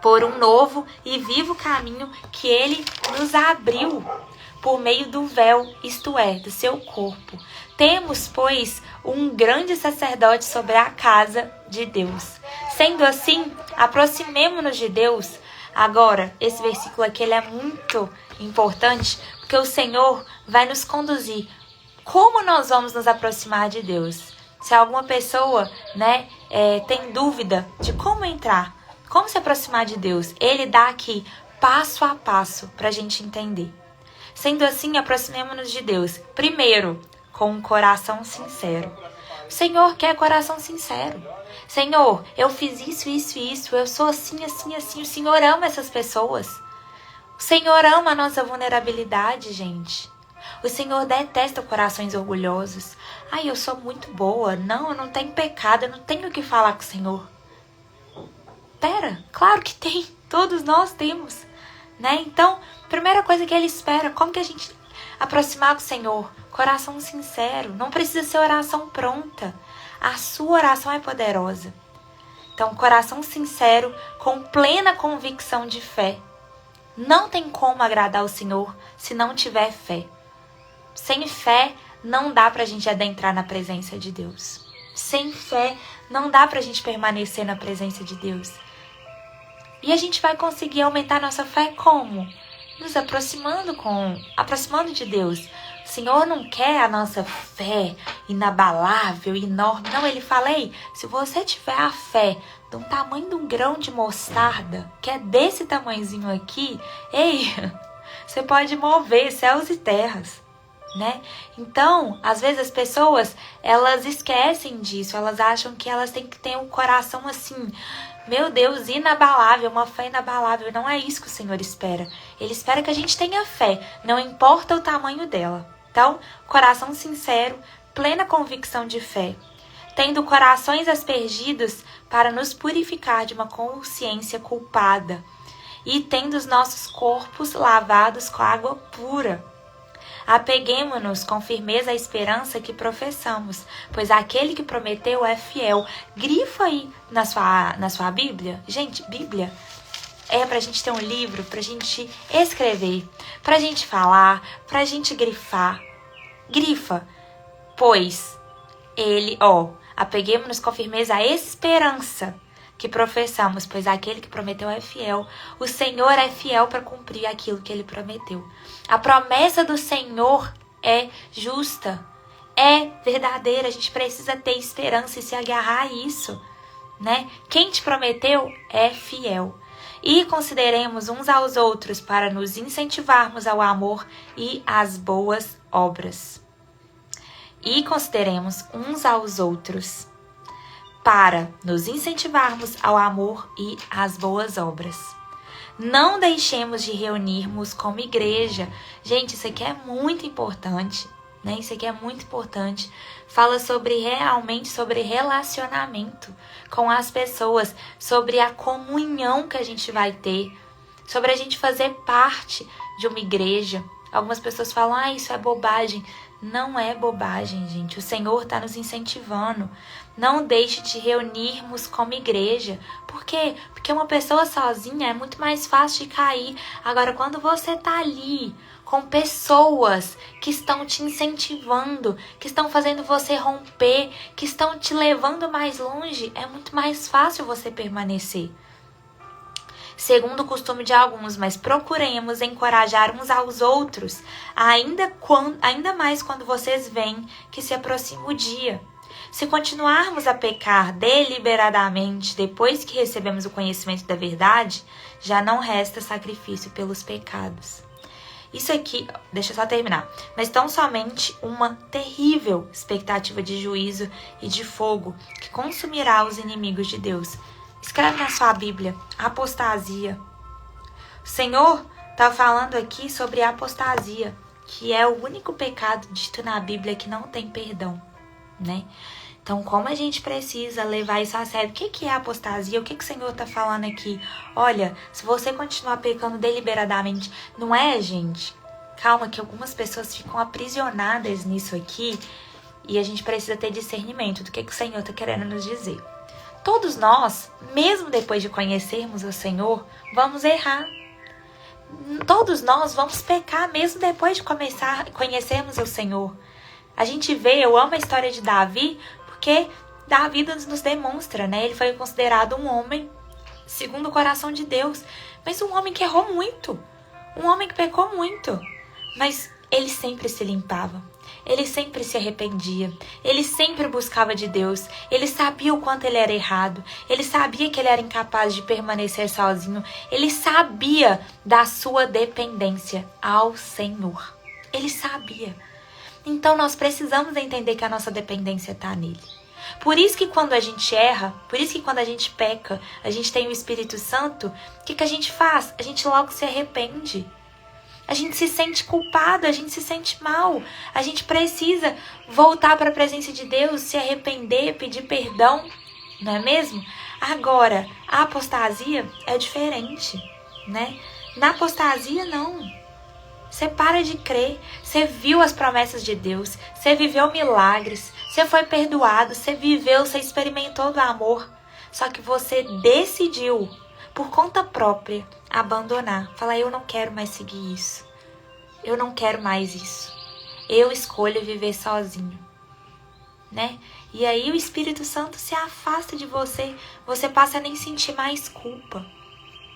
por um novo e vivo caminho que ele nos abriu por meio do véu, isto é, do seu corpo. Temos, pois, um grande sacerdote sobre a casa de Deus. Sendo assim, aproximemo-nos de Deus. Agora, esse versículo aqui ele é muito importante, porque o Senhor vai nos conduzir. Como nós vamos nos aproximar de Deus? Se alguma pessoa, né, tem dúvida de como entrar, como se aproximar de Deus, ele dá aqui passo a passo para a gente entender. Sendo assim, aproximemo-nos de Deus. Primeiro, com um coração sincero. O Senhor quer coração sincero. Senhor, eu fiz isso, eu sou assim. O Senhor ama essas pessoas. O Senhor ama a nossa vulnerabilidade, gente. O Senhor detesta corações orgulhosos. Ai, eu sou muito boa. Não, eu não tenho pecado. Eu não tenho o que falar com o Senhor. Pera, claro que tem. Todos nós temos, né? Então, primeira coisa que ele espera, como que a gente aproximar com o Senhor? Coração sincero. Não precisa ser oração pronta. A sua oração é poderosa. Então, coração sincero, com plena convicção de fé. Não tem como agradar o Senhor se não tiver fé. Sem fé, não dá pra gente adentrar na presença de Deus. Sem fé, não dá pra gente permanecer na presença de Deus. E a gente vai conseguir aumentar nossa fé como? Nos aproximando de Deus. O Senhor não quer a nossa fé inabalável, enorme. Não, ele fala, ei, se você tiver a fé de um tamanho de um grão de mostarda, que é desse tamanhozinho aqui, ei, você pode mover céus e terras, né? Então, às vezes as pessoas, elas esquecem disso, elas acham que elas têm que ter um coração assim, meu Deus, inabalável, uma fé inabalável. Não é isso que o Senhor espera. Ele espera que a gente tenha fé, não importa o tamanho dela. Então, coração sincero, plena convicção de fé. Tendo corações aspergidos para nos purificar de uma consciência culpada. E tendo os nossos corpos lavados com água pura. Apeguemo-nos com firmeza à esperança que professamos, pois aquele que prometeu é fiel. Grifa aí na sua Bíblia. Gente, Bíblia é pra gente ter um livro, pra gente escrever, pra gente falar, pra gente grifar. Grifa, pois ele, apeguemo-nos com firmeza à esperança que professamos, pois aquele que prometeu é fiel. O Senhor é fiel para cumprir aquilo que ele prometeu. A promessa do Senhor é justa, é verdadeira. A gente precisa ter esperança e se agarrar a isso, né? Quem te prometeu é fiel. E consideremos uns aos outros para nos incentivarmos ao amor e às boas obras. E consideremos uns aos outros para nos incentivarmos ao amor e às boas obras. Não deixemos de reunirmos como igreja. Gente, isso aqui é muito importante, né? Isso aqui é muito importante. Fala realmente sobre relacionamento com as pessoas, sobre a comunhão que a gente vai ter, sobre a gente fazer parte de uma igreja. Algumas pessoas falam, isso é bobagem. Não é bobagem, gente. O Senhor está nos incentivando. Não deixe de reunirmos como igreja. Por quê? Porque uma pessoa sozinha é muito mais fácil de cair. Agora, quando você está ali com pessoas que estão te incentivando, que estão fazendo você romper, que estão te levando mais longe, é muito mais fácil você permanecer. Segundo o costume de alguns, mas procuremos encorajar uns aos outros, ainda mais quando vocês veem que se aproxima o dia. Se continuarmos a pecar deliberadamente depois que recebemos o conhecimento da verdade, já não resta sacrifício pelos pecados. Isso aqui, deixa eu só terminar, mas tão somente uma terrível expectativa de juízo e de fogo que consumirá os inimigos de Deus. Escreve na sua Bíblia, apostasia. O Senhor está falando aqui sobre a apostasia, que é o único pecado dito na Bíblia que não tem perdão, né? Então, como a gente precisa levar isso a sério? O que é apostasia? O que o Senhor está falando aqui? Olha, se você continuar pecando deliberadamente, não é, gente? Calma, que algumas pessoas ficam aprisionadas nisso aqui e a gente precisa ter discernimento do que o Senhor está querendo nos dizer. Todos nós, mesmo depois de conhecermos o Senhor, vamos errar. Todos nós vamos pecar mesmo depois de conhecermos o Senhor. A gente vê, eu amo a história de Davi, porque Davi nos demonstra, né? Ele foi considerado um homem segundo o coração de Deus, mas um homem que errou muito, um homem que pecou muito, mas ele sempre se limpava. Ele sempre se arrependia, ele sempre buscava de Deus, ele sabia o quanto ele era errado, ele sabia que ele era incapaz de permanecer sozinho, ele sabia da sua dependência ao Senhor, ele sabia. Então nós precisamos entender que a nossa dependência está nele. Por isso que quando a gente erra, por isso que quando a gente peca, a gente tem o Espírito Santo, o que a gente faz? A gente logo se arrepende. A gente se sente culpado, a gente se sente mal. A gente precisa voltar para a presença de Deus, se arrepender, pedir perdão, não é mesmo? Agora, a apostasia é diferente, né? Na apostasia, não. Você para de crer, você viu as promessas de Deus, você viveu milagres, você foi perdoado, você viveu, você experimentou do amor. Só que você decidiu, por conta própria, abandonar. Falar, eu não quero mais seguir isso. Eu não quero mais isso. Eu escolho viver sozinho, né? E aí o Espírito Santo se afasta de você. Você passa a nem sentir mais culpa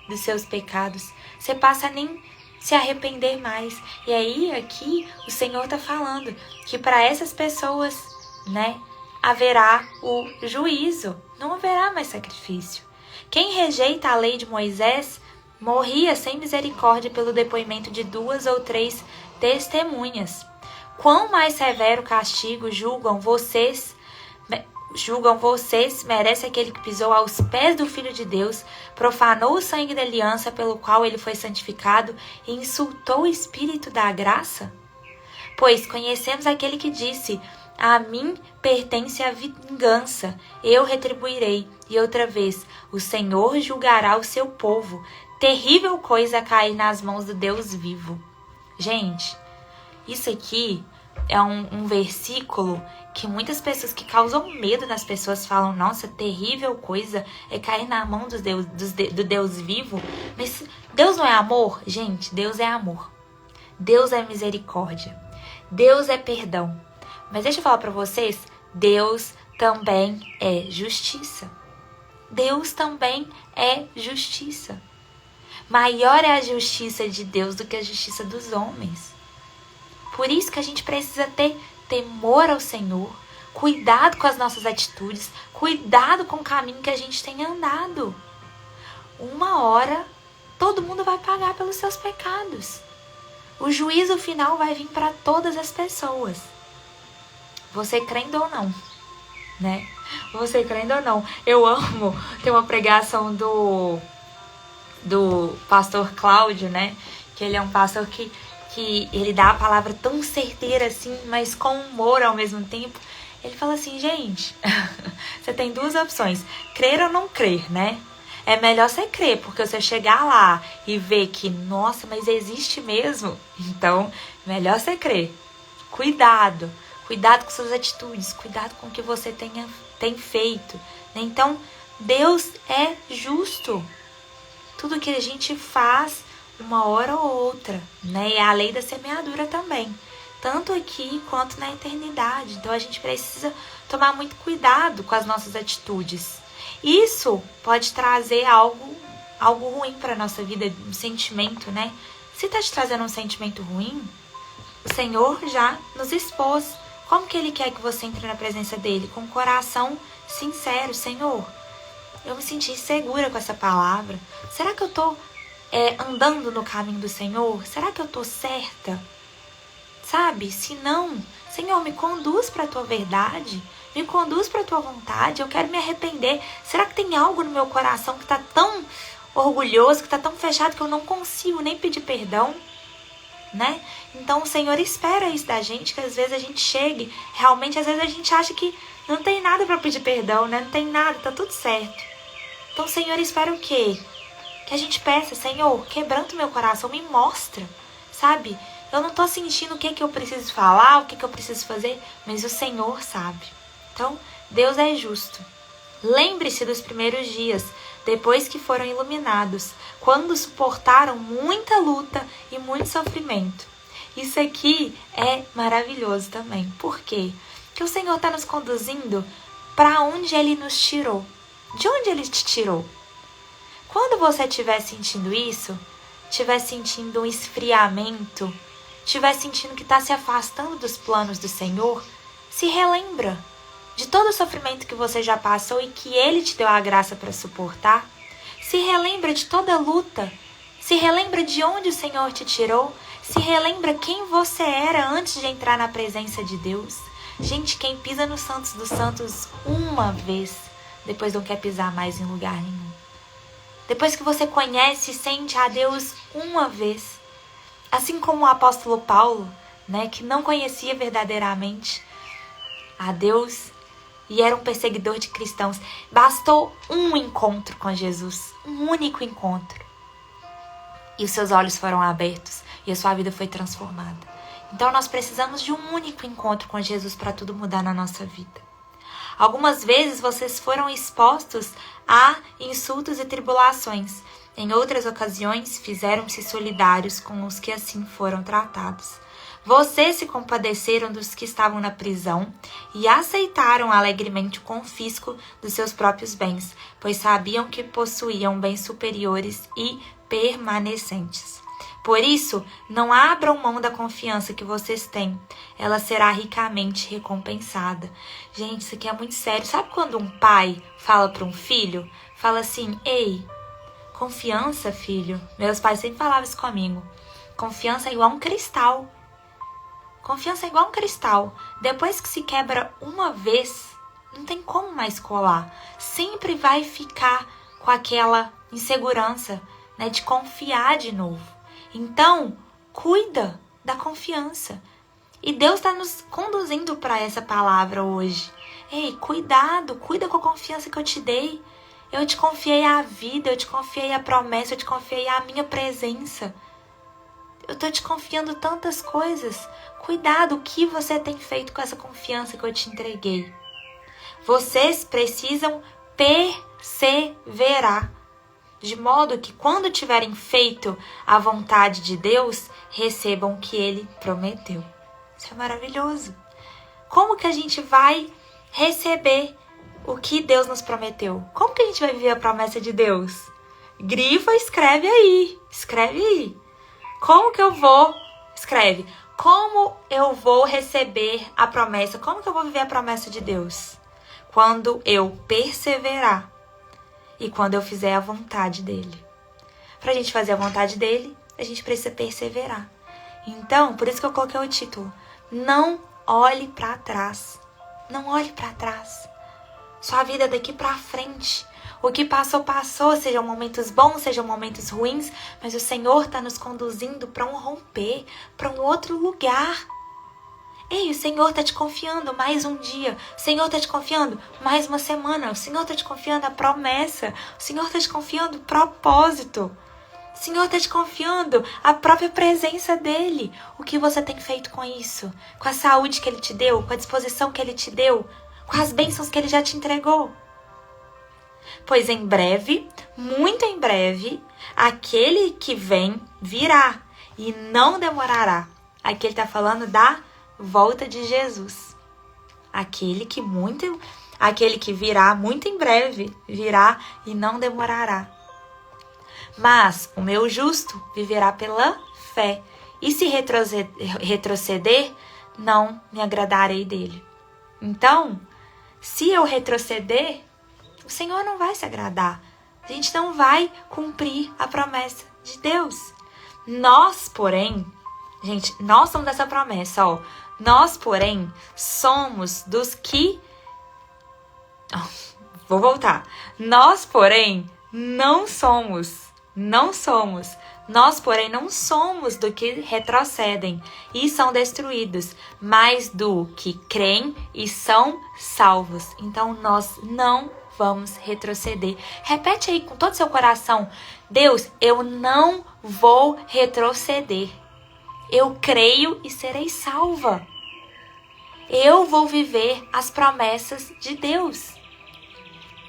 dos seus pecados. Você passa a nem se arrepender mais. E aí aqui o Senhor está falando que para essas pessoas, né, haverá o juízo. Não haverá mais sacrifício. Quem rejeita a lei de Moisés morria sem misericórdia pelo depoimento de 2 ou 3 testemunhas. Quão mais severo castigo julgam vocês, merece aquele que pisou aos pés do Filho de Deus, profanou o sangue da aliança pelo qual ele foi santificado e insultou o Espírito da graça? Pois conhecemos aquele que disse, a mim pertence a vingança, eu retribuirei. E outra vez, o Senhor julgará o seu povo. Terrível coisa cair nas mãos do Deus vivo. Gente, isso aqui é um versículo que muitas pessoas que causam medo nas pessoas falam, nossa, terrível coisa é cair na mão do Deus vivo. Mas Deus não é amor? Gente, Deus é amor. Deus é misericórdia. Deus é perdão. Mas deixa eu falar pra vocês, Deus também é justiça. Deus também é justiça. Maior é a justiça de Deus do que a justiça dos homens. Por isso que a gente precisa ter temor ao Senhor, Cuidado com as nossas atitudes, cuidado com o caminho que a gente tem andado. Uma hora, todo mundo vai pagar pelos seus pecados. O juízo final vai vir para todas as pessoas. Você crendo ou não, né? Você crendo ou não. Eu amo, tem uma pregação do pastor Cláudio, né? Que ele é um pastor que ele dá a palavra tão certeira assim, mas com humor ao mesmo tempo. Ele fala assim, gente, você tem duas opções, crer ou não crer, né? É melhor você crer, porque você chegar lá e ver que, nossa, mas existe mesmo, então, melhor você crer. Cuidado com suas atitudes, cuidado com o que você tem feito, né? Então, Deus é justo. Tudo que a gente faz, uma hora ou outra, né? É a lei da semeadura também. Tanto aqui quanto na eternidade. Então a gente precisa tomar muito cuidado com as nossas atitudes. Isso pode trazer algo ruim para a nossa vida, um sentimento, né? Se está te trazendo um sentimento ruim, o Senhor já nos expôs. Como que Ele quer que você entre na presença dEle? Com o coração sincero. Senhor, eu me senti insegura com essa palavra. Será que eu estou andando no caminho do Senhor? Será que eu estou certa? Sabe? Se não, Senhor, me conduz para a Tua verdade. Me conduz para a Tua vontade. Eu quero me arrepender. Será que tem algo no meu coração que está tão orgulhoso, que está tão fechado que eu não consigo nem pedir perdão? Né? Então o Senhor espera isso da gente, que às vezes a gente chegue, realmente às vezes a gente acha que não tem nada para pedir perdão, né? Não tem nada, tá tudo certo. Então o Senhor espera o quê? Que a gente peça, Senhor, quebranta o meu coração, me mostra, sabe? Eu não tô sentindo o que eu preciso falar, o que eu preciso fazer, mas o Senhor sabe. Então, Deus é justo. Lembre-se dos primeiros dias, depois que foram iluminados, quando suportaram muita luta e muito sofrimento. Isso aqui é maravilhoso também. Por quê? Porque o Senhor está nos conduzindo para onde Ele nos tirou. De onde Ele te tirou? Quando você estiver sentindo isso, estiver sentindo um esfriamento, estiver sentindo que está se afastando dos planos do Senhor, se relembra de todo o sofrimento que você já passou e que Ele te deu a graça para suportar. Se relembra de toda a luta. Se relembra de onde o Senhor te tirou. Se relembra quem você era antes de entrar na presença de Deus. Gente, quem pisa no Santos dos Santos uma vez, depois não quer pisar mais em lugar nenhum. Depois que você conhece e sente a Deus uma vez, assim como o apóstolo Paulo, né, que não conhecia verdadeiramente a Deus e era um perseguidor de cristãos, bastou um encontro com Jesus, um único encontro, e os seus olhos foram abertos e a sua vida foi transformada. Então nós precisamos de um único encontro com Jesus para tudo mudar na nossa vida. Algumas vezes vocês foram expostos a insultos e tribulações. Em outras ocasiões, fizeram-se solidários com os que assim foram tratados. Vocês se compadeceram dos que estavam na prisão e aceitaram alegremente o confisco dos seus próprios bens, pois sabiam que possuíam bens superiores e permanecentes. Por isso, não abram mão da confiança que vocês têm. Ela será ricamente recompensada. Gente, isso aqui é muito sério. Sabe quando um pai fala para um filho? Fala assim, ei, confiança, filho. Meus pais sempre falavam isso comigo. Confiança é igual um cristal. Confiança é igual um cristal. Depois que se quebra uma vez, não tem como mais colar. Sempre vai ficar com aquela insegurança, né, de confiar de novo. Então, cuida da confiança. E Deus está nos conduzindo para essa palavra hoje. Ei, cuidado, cuida com a confiança que eu te dei. Eu te confiei a vida, eu te confiei a promessa, eu te confiei a minha presença. Eu estou te confiando tantas coisas. Cuidado, o que você tem feito com essa confiança que eu te entreguei. Vocês precisam perseverar, de modo que quando tiverem feito a vontade de Deus, recebam o que Ele prometeu. Isso é maravilhoso. Como que a gente vai receber o que Deus nos prometeu? Como que a gente vai viver a promessa de Deus? Grifa, escreve aí. Escreve aí. Como que eu vou? Escreve. Como eu vou receber a promessa? Como que eu vou viver a promessa de Deus? Quando eu perseverar e quando eu fizer a vontade dele. Para a gente fazer a vontade dele, a gente precisa perseverar. Então, por isso que eu coloquei o título. Não olhe para trás. Não olhe para trás. Sua vida é daqui para frente. O que passou, passou. Sejam momentos bons, sejam momentos ruins. Mas o Senhor está nos conduzindo para um romper, para um outro lugar. Ei, o Senhor está te confiando mais um dia. O Senhor está te confiando mais uma semana. O Senhor está te confiando a promessa. O Senhor está te confiando o propósito. O Senhor está te confiando a própria presença dEle. O que você tem feito com isso? Com a saúde que Ele te deu? Com a disposição que Ele te deu? Com as bênçãos que Ele já te entregou? Pois em breve, muito em breve, aquele que vem virá e não demorará. Aqui ele está falando da volta de Jesus. Aquele que virá muito em breve, virá e não demorará. Mas o meu justo viverá pela fé. E se retroceder, não me agradarei dele. Então, se eu retroceder, o Senhor não vai se agradar. A gente não vai cumprir a promessa de Deus. Nós, porém, gente, nós somos dessa promessa, ó. Nós, porém, somos dos que... Vou voltar. Nós, porém, não somos. Nós, porém, não somos do que retrocedem e são destruídos, mas do que creem e são salvos. Então, nós não vamos retroceder. Repete aí com todo o seu coração. Deus, eu não vou retroceder. Eu creio e serei salva. Eu vou viver as promessas de Deus.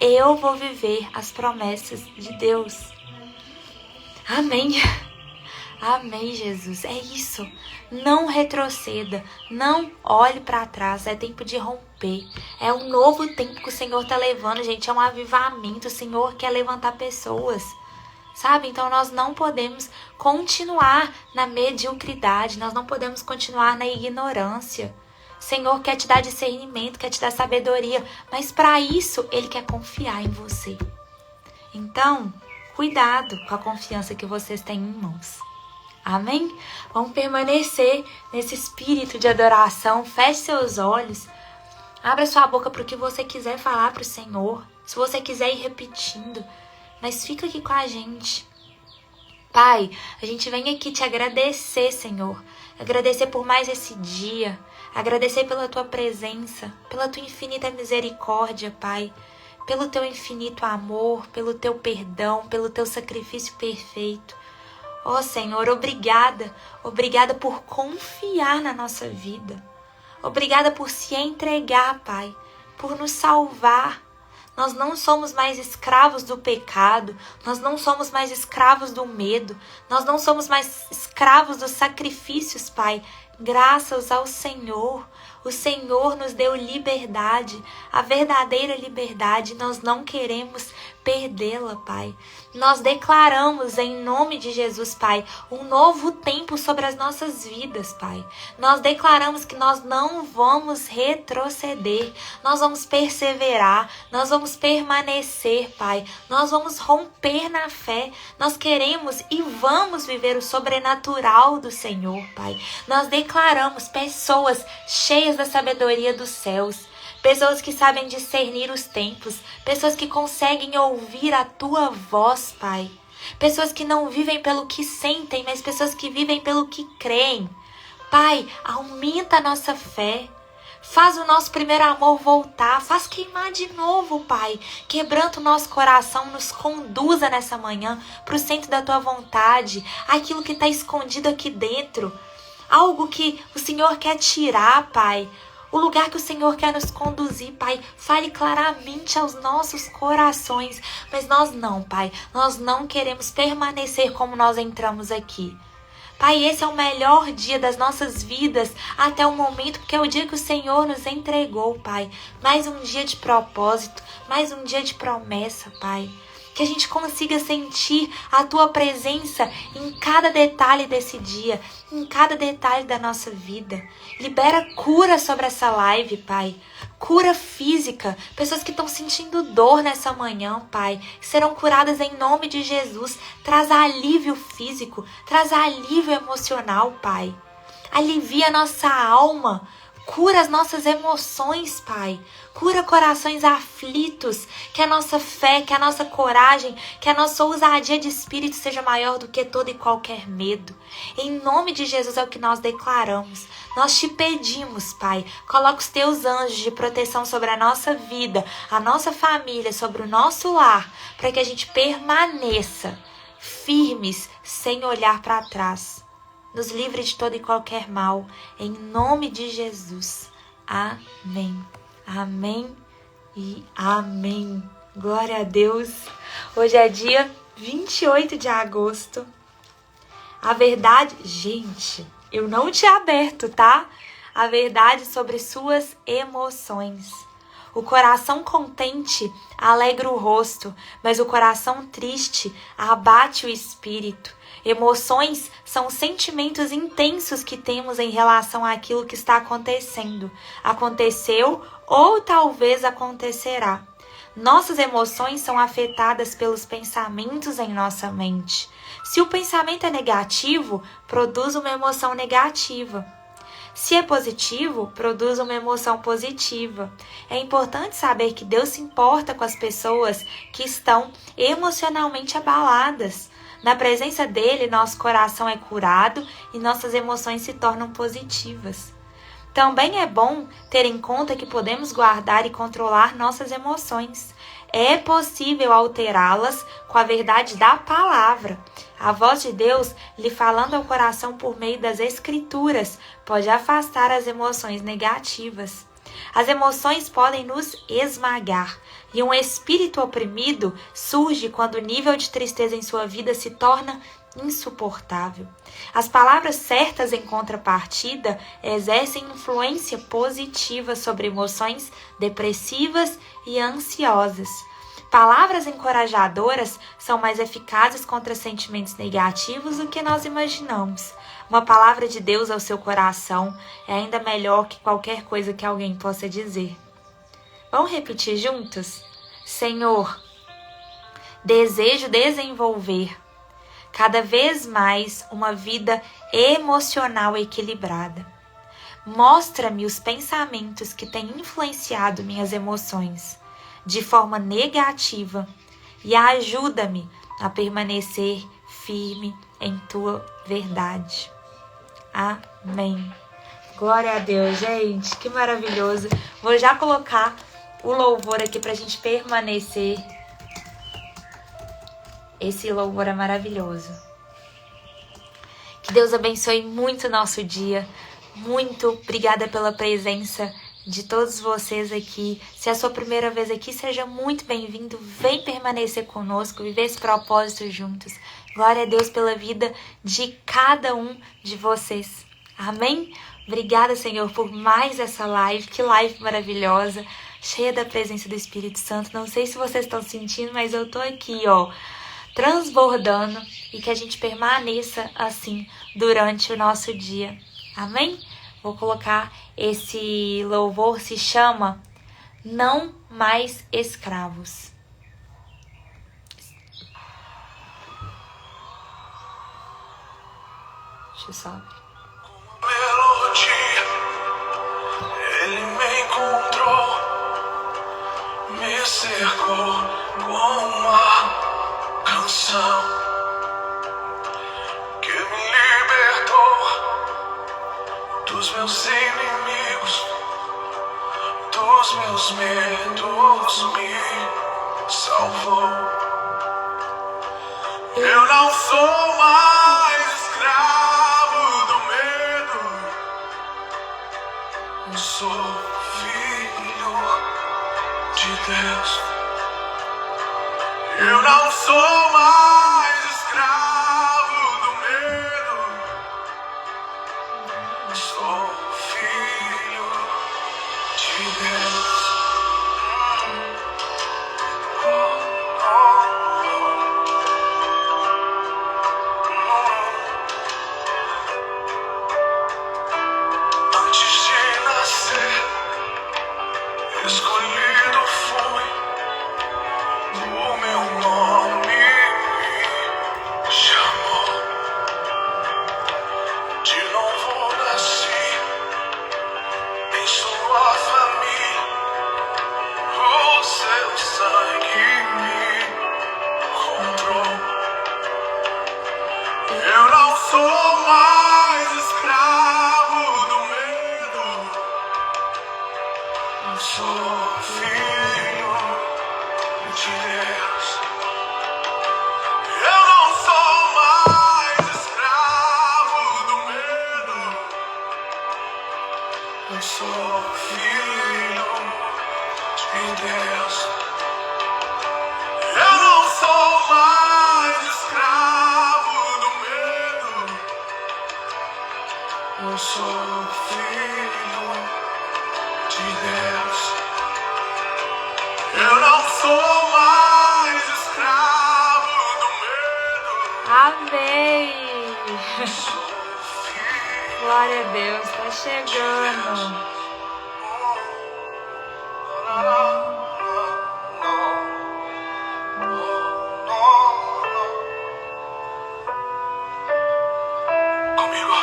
Eu vou viver as promessas de Deus. Amém. Amém, Jesus. É isso. Não retroceda. Não olhe para trás. É tempo de romper. É um novo tempo que o Senhor está levando, gente. É um avivamento. O Senhor quer levantar pessoas. Sabe? Então nós não podemos continuar na mediocridade. Nós não podemos continuar na ignorância. O Senhor quer te dar discernimento, quer te dar sabedoria. Mas para isso, Ele quer confiar em você. Então, cuidado com a confiança que vocês têm em mãos. Amém? Vamos permanecer nesse espírito de adoração. Feche seus olhos. Abra sua boca para o que você quiser falar para o Senhor. Se você quiser ir repetindo. Mas fica aqui com a gente. Pai, a gente vem aqui te agradecer, Senhor. Agradecer por mais esse dia. Agradecer pela tua presença. Pela tua infinita misericórdia, Pai. Pelo teu infinito amor, pelo teu perdão, pelo teu sacrifício perfeito. Ó Senhor, obrigada. Obrigada por confiar na nossa vida. Obrigada por se entregar, Pai. Por nos salvar. Nós não somos mais escravos do pecado. Nós não somos mais escravos do medo. Nós não somos mais escravos dos sacrifícios, Pai. Graças ao Senhor. O Senhor nos deu liberdade, a verdadeira liberdade. Nós não queremos perdê-la, Pai. Nós declaramos em nome de Jesus, Pai, um novo tempo sobre as nossas vidas, Pai. Nós declaramos que nós não vamos retroceder, nós vamos perseverar, nós vamos permanecer, Pai. Nós vamos romper na fé. Nós queremos e vamos viver o sobrenatural do Senhor, Pai. Nós declaramos pessoas cheias da sabedoria dos céus, pessoas que sabem discernir os tempos, pessoas que conseguem ouvir a tua voz, Pai. Pessoas que não vivem pelo que sentem, mas pessoas que vivem pelo que creem. Pai, aumenta a nossa fé. Faz o nosso primeiro amor voltar. Faz queimar de novo, Pai. Quebranta o nosso coração. Nos conduza nessa manhã para o centro da tua vontade. Aquilo que está escondido aqui dentro. Algo que o Senhor quer tirar, Pai. O lugar que o Senhor quer nos conduzir, Pai. Fale claramente aos nossos corações. Mas nós não, Pai. Nós não queremos permanecer como nós entramos aqui. Pai, esse é o melhor dia das nossas vidas até o momento, porque é o dia que o Senhor nos entregou, Pai. Mais um dia de propósito, mais um dia de promessa, Pai. Que a gente consiga sentir a Tua presença em cada detalhe desse dia, em cada detalhe da nossa vida. Libera cura sobre essa live, Pai. Cura física. Pessoas que estão sentindo dor nessa manhã, Pai, serão curadas em nome de Jesus. Traz alívio físico, traz alívio emocional, Pai. Alivia a nossa alma. Cura as nossas emoções, Pai. Cura corações aflitos. Que a nossa fé, que a nossa coragem, que a nossa ousadia de espírito seja maior do que todo e qualquer medo. Em nome de Jesus é o que nós declaramos. Nós te pedimos, Pai, coloca os teus anjos de proteção sobre a nossa vida, a nossa família, sobre o nosso lar, para que a gente permaneça firmes, sem olhar para trás. Nos livre de todo e qualquer mal, em nome de Jesus. Amém. Amém e amém. Glória a Deus. Hoje é dia 28 de agosto. A verdade... Gente, eu não tinha aberto, tá? A verdade sobre suas emoções. O coração contente alegra o rosto, mas o coração triste abate o espírito. Emoções são sentimentos intensos que temos em relação àquilo que está acontecendo. Aconteceu ou talvez acontecerá. Nossas emoções são afetadas pelos pensamentos em nossa mente. Se o pensamento é negativo, produz uma emoção negativa. Se é positivo, produz uma emoção positiva. É importante saber que Deus se importa com as pessoas que estão emocionalmente abaladas. Na presença dele, nosso coração é curado e nossas emoções se tornam positivas. Também é bom ter em conta que podemos guardar e controlar nossas emoções. É possível alterá-las com a verdade da palavra. A voz de Deus lhe falando ao coração por meio das Escrituras pode afastar as emoções negativas. As emoções podem nos esmagar, e um espírito oprimido surge quando o nível de tristeza em sua vida se torna insuportável. As palavras certas em contrapartida exercem influência positiva sobre emoções depressivas e ansiosas. Palavras encorajadoras são mais eficazes contra sentimentos negativos do que nós imaginamos. Uma palavra de Deus ao seu coração é ainda melhor que qualquer coisa que alguém possa dizer. Vamos repetir juntos? Senhor, desejo desenvolver cada vez mais uma vida emocional equilibrada. Mostra-me os pensamentos que têm influenciado minhas emoções de forma negativa e ajuda-me a permanecer firme em tua verdade. Amém. Glória a Deus, gente, que maravilhoso. Vou já colocar o louvor aqui para a gente permanecer. Esse louvor é maravilhoso. Que Deus abençoe muito o nosso dia. Muito obrigada pela presença de todos vocês aqui. Se é a sua primeira vez aqui, seja muito bem-vindo. Vem permanecer conosco, viver esse propósito juntos. Glória a Deus pela vida de cada um de vocês. Amém? Obrigada, Senhor, por mais essa live. Que live maravilhosa, cheia da presença do Espírito Santo. Não sei se vocês estão sentindo, mas eu tô aqui, ó, transbordando, e que a gente permaneça assim durante o nosso dia. Amém? Vou colocar esse louvor, se chama Não Mais Escravos. Deixa eu só... Melodia, ele me encontrou, me cercou com uma canção que me libertou dos meus inimigos, dos meus medos, me salvou. Eu não sou mais escravo do medo, eu sou filho de Deus. Eu não sou mais escravo do medo, eu sou filho de Deus. Escolhido fui, o meu nome me chamou. De novo nasci em sua família. O seu sangue me comprou. Eu não sou mais escravo do medo. Eu sou filho de Deus. Eu não sou mais escravo do medo. Eu sou filho de Deus. Eu não sou mais escravo do medo. Eu sou filho de Deus. Eu não sou mais escravo do medo. Amém! Eu sou filho Glória a Deus, tá chegando. comigo.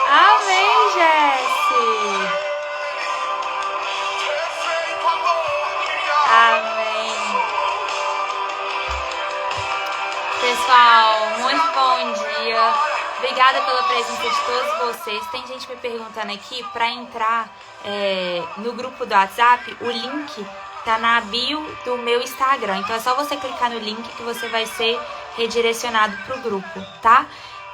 Amém, Jesse! Amém! Pessoal, muito bom dia. Obrigada pela presença de todos vocês. Tem gente me perguntando aqui para entrar no grupo do WhatsApp. O link tá na bio do meu Instagram. Então é só você clicar no link que você vai ser redirecionado pro grupo, tá?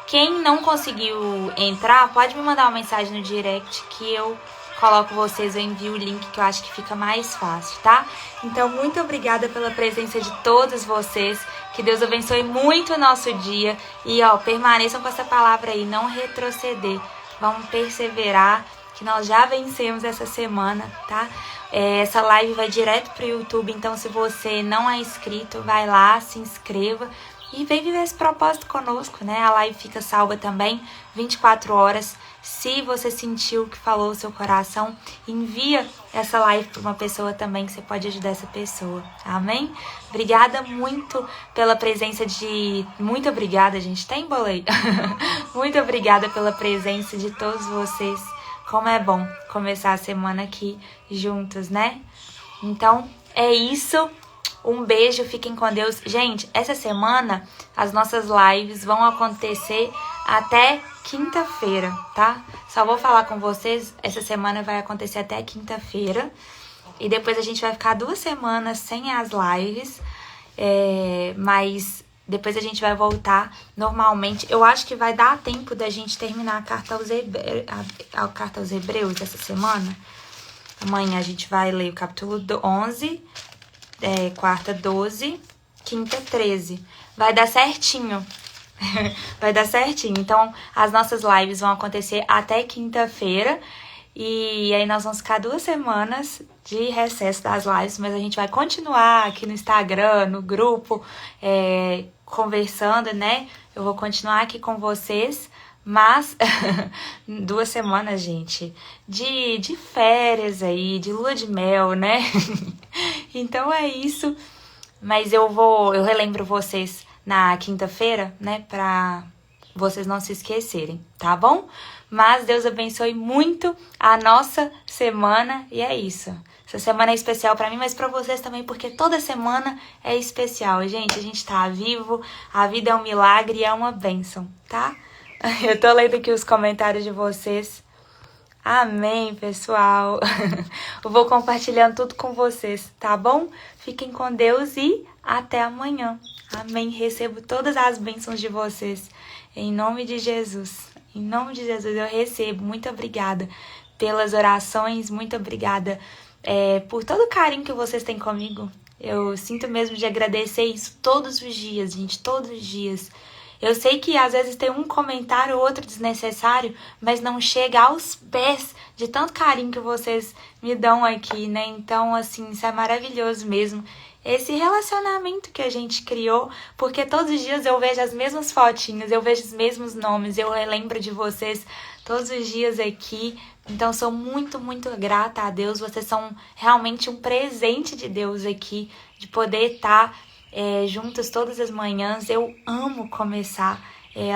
Quem não conseguiu entrar, pode me mandar uma mensagem no direct que eu coloco vocês, eu envio o link que eu acho que fica mais fácil, tá? Então, muito obrigada pela presença de todos vocês. Que Deus abençoe muito o nosso dia. E, permaneçam com essa palavra aí, não retroceder. Vamos perseverar, que nós já vencemos essa semana, tá? Essa live vai direto pro YouTube, então se você não é inscrito, vai lá, se inscreva. E vem viver esse propósito conosco, né? A live fica salva também, 24 horas. Se você sentiu que falou o seu coração, envia essa live para uma pessoa também, que você pode ajudar essa pessoa. Amém? Obrigada muito pela presença de... Muito obrigada, gente. Tem bolei? Muito obrigada pela presença de todos vocês. Como é bom começar a semana aqui juntos, né? Então, é isso. Um beijo, fiquem com Deus. Gente, essa semana as nossas lives vão acontecer até quinta-feira, tá? Só vou falar com vocês, essa semana vai acontecer até quinta-feira. E depois a gente vai ficar 2 semanas sem as lives. Mas depois a gente vai voltar normalmente. Eu acho que vai dar tempo da gente terminar a carta aos Hebreus essa semana. Amanhã a gente vai ler o capítulo 11, quarta 12, quinta 13. Vai dar certinho. Vai dar certinho. Então, as nossas lives vão acontecer até quinta-feira. E aí nós vamos ficar 2 semanas de recesso das lives, mas a gente vai continuar aqui no Instagram, no grupo, conversando, né? Eu vou continuar aqui com vocês, mas 2 semanas, gente, de férias aí, de lua de mel, né? Então é isso. Mas eu relembro vocês na quinta-feira, né? Pra vocês não se esquecerem, tá bom? Mas Deus abençoe muito a nossa semana e é isso. Essa semana é especial pra mim, mas pra vocês também, porque toda semana é especial. Gente, a gente tá vivo, a vida é um milagre e é uma bênção, tá? Eu tô lendo aqui os comentários de vocês. Amém, pessoal. Eu vou compartilhando tudo com vocês, tá bom? Fiquem com Deus e até amanhã. Amém. Recebo todas as bênçãos de vocês. Em nome de Jesus. Em nome de Jesus eu recebo. Muito obrigada pelas orações. Muito obrigada por todo o carinho que vocês têm comigo. Eu sinto mesmo de agradecer isso todos os dias, gente. Todos os dias. Eu sei que às vezes tem um comentário ou outro desnecessário, mas não chega aos pés de tanto carinho que vocês me dão aqui, né? Então, assim, isso é maravilhoso mesmo. Esse relacionamento que a gente criou, porque todos os dias eu vejo as mesmas fotinhas, eu vejo os mesmos nomes, eu relembro de vocês todos os dias aqui. Então, sou muito, muito grata a Deus. Vocês são realmente um presente de Deus aqui, de poder estar juntas todas as manhãs. Eu amo começar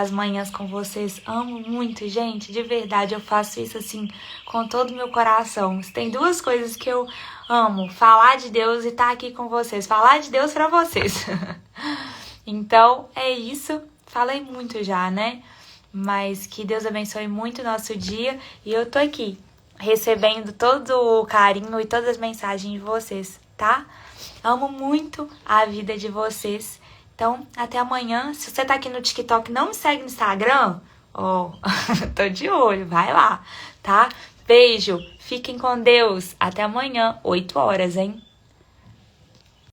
as manhãs com vocês, amo muito, gente, de verdade, eu faço isso assim com todo o meu coração. Tem 2 coisas que eu amo: falar de Deus e estar aqui com vocês, falar de Deus pra vocês. Então é isso, falei muito já, né? Mas que Deus abençoe muito o nosso dia e eu tô aqui recebendo todo o carinho e todas as mensagens de vocês, tá? Amo muito a vida de vocês. Então, até amanhã. Se você tá aqui no TikTok, não me segue no Instagram, tô de olho, vai lá, tá? Beijo, fiquem com Deus. Até amanhã, 8 horas, hein?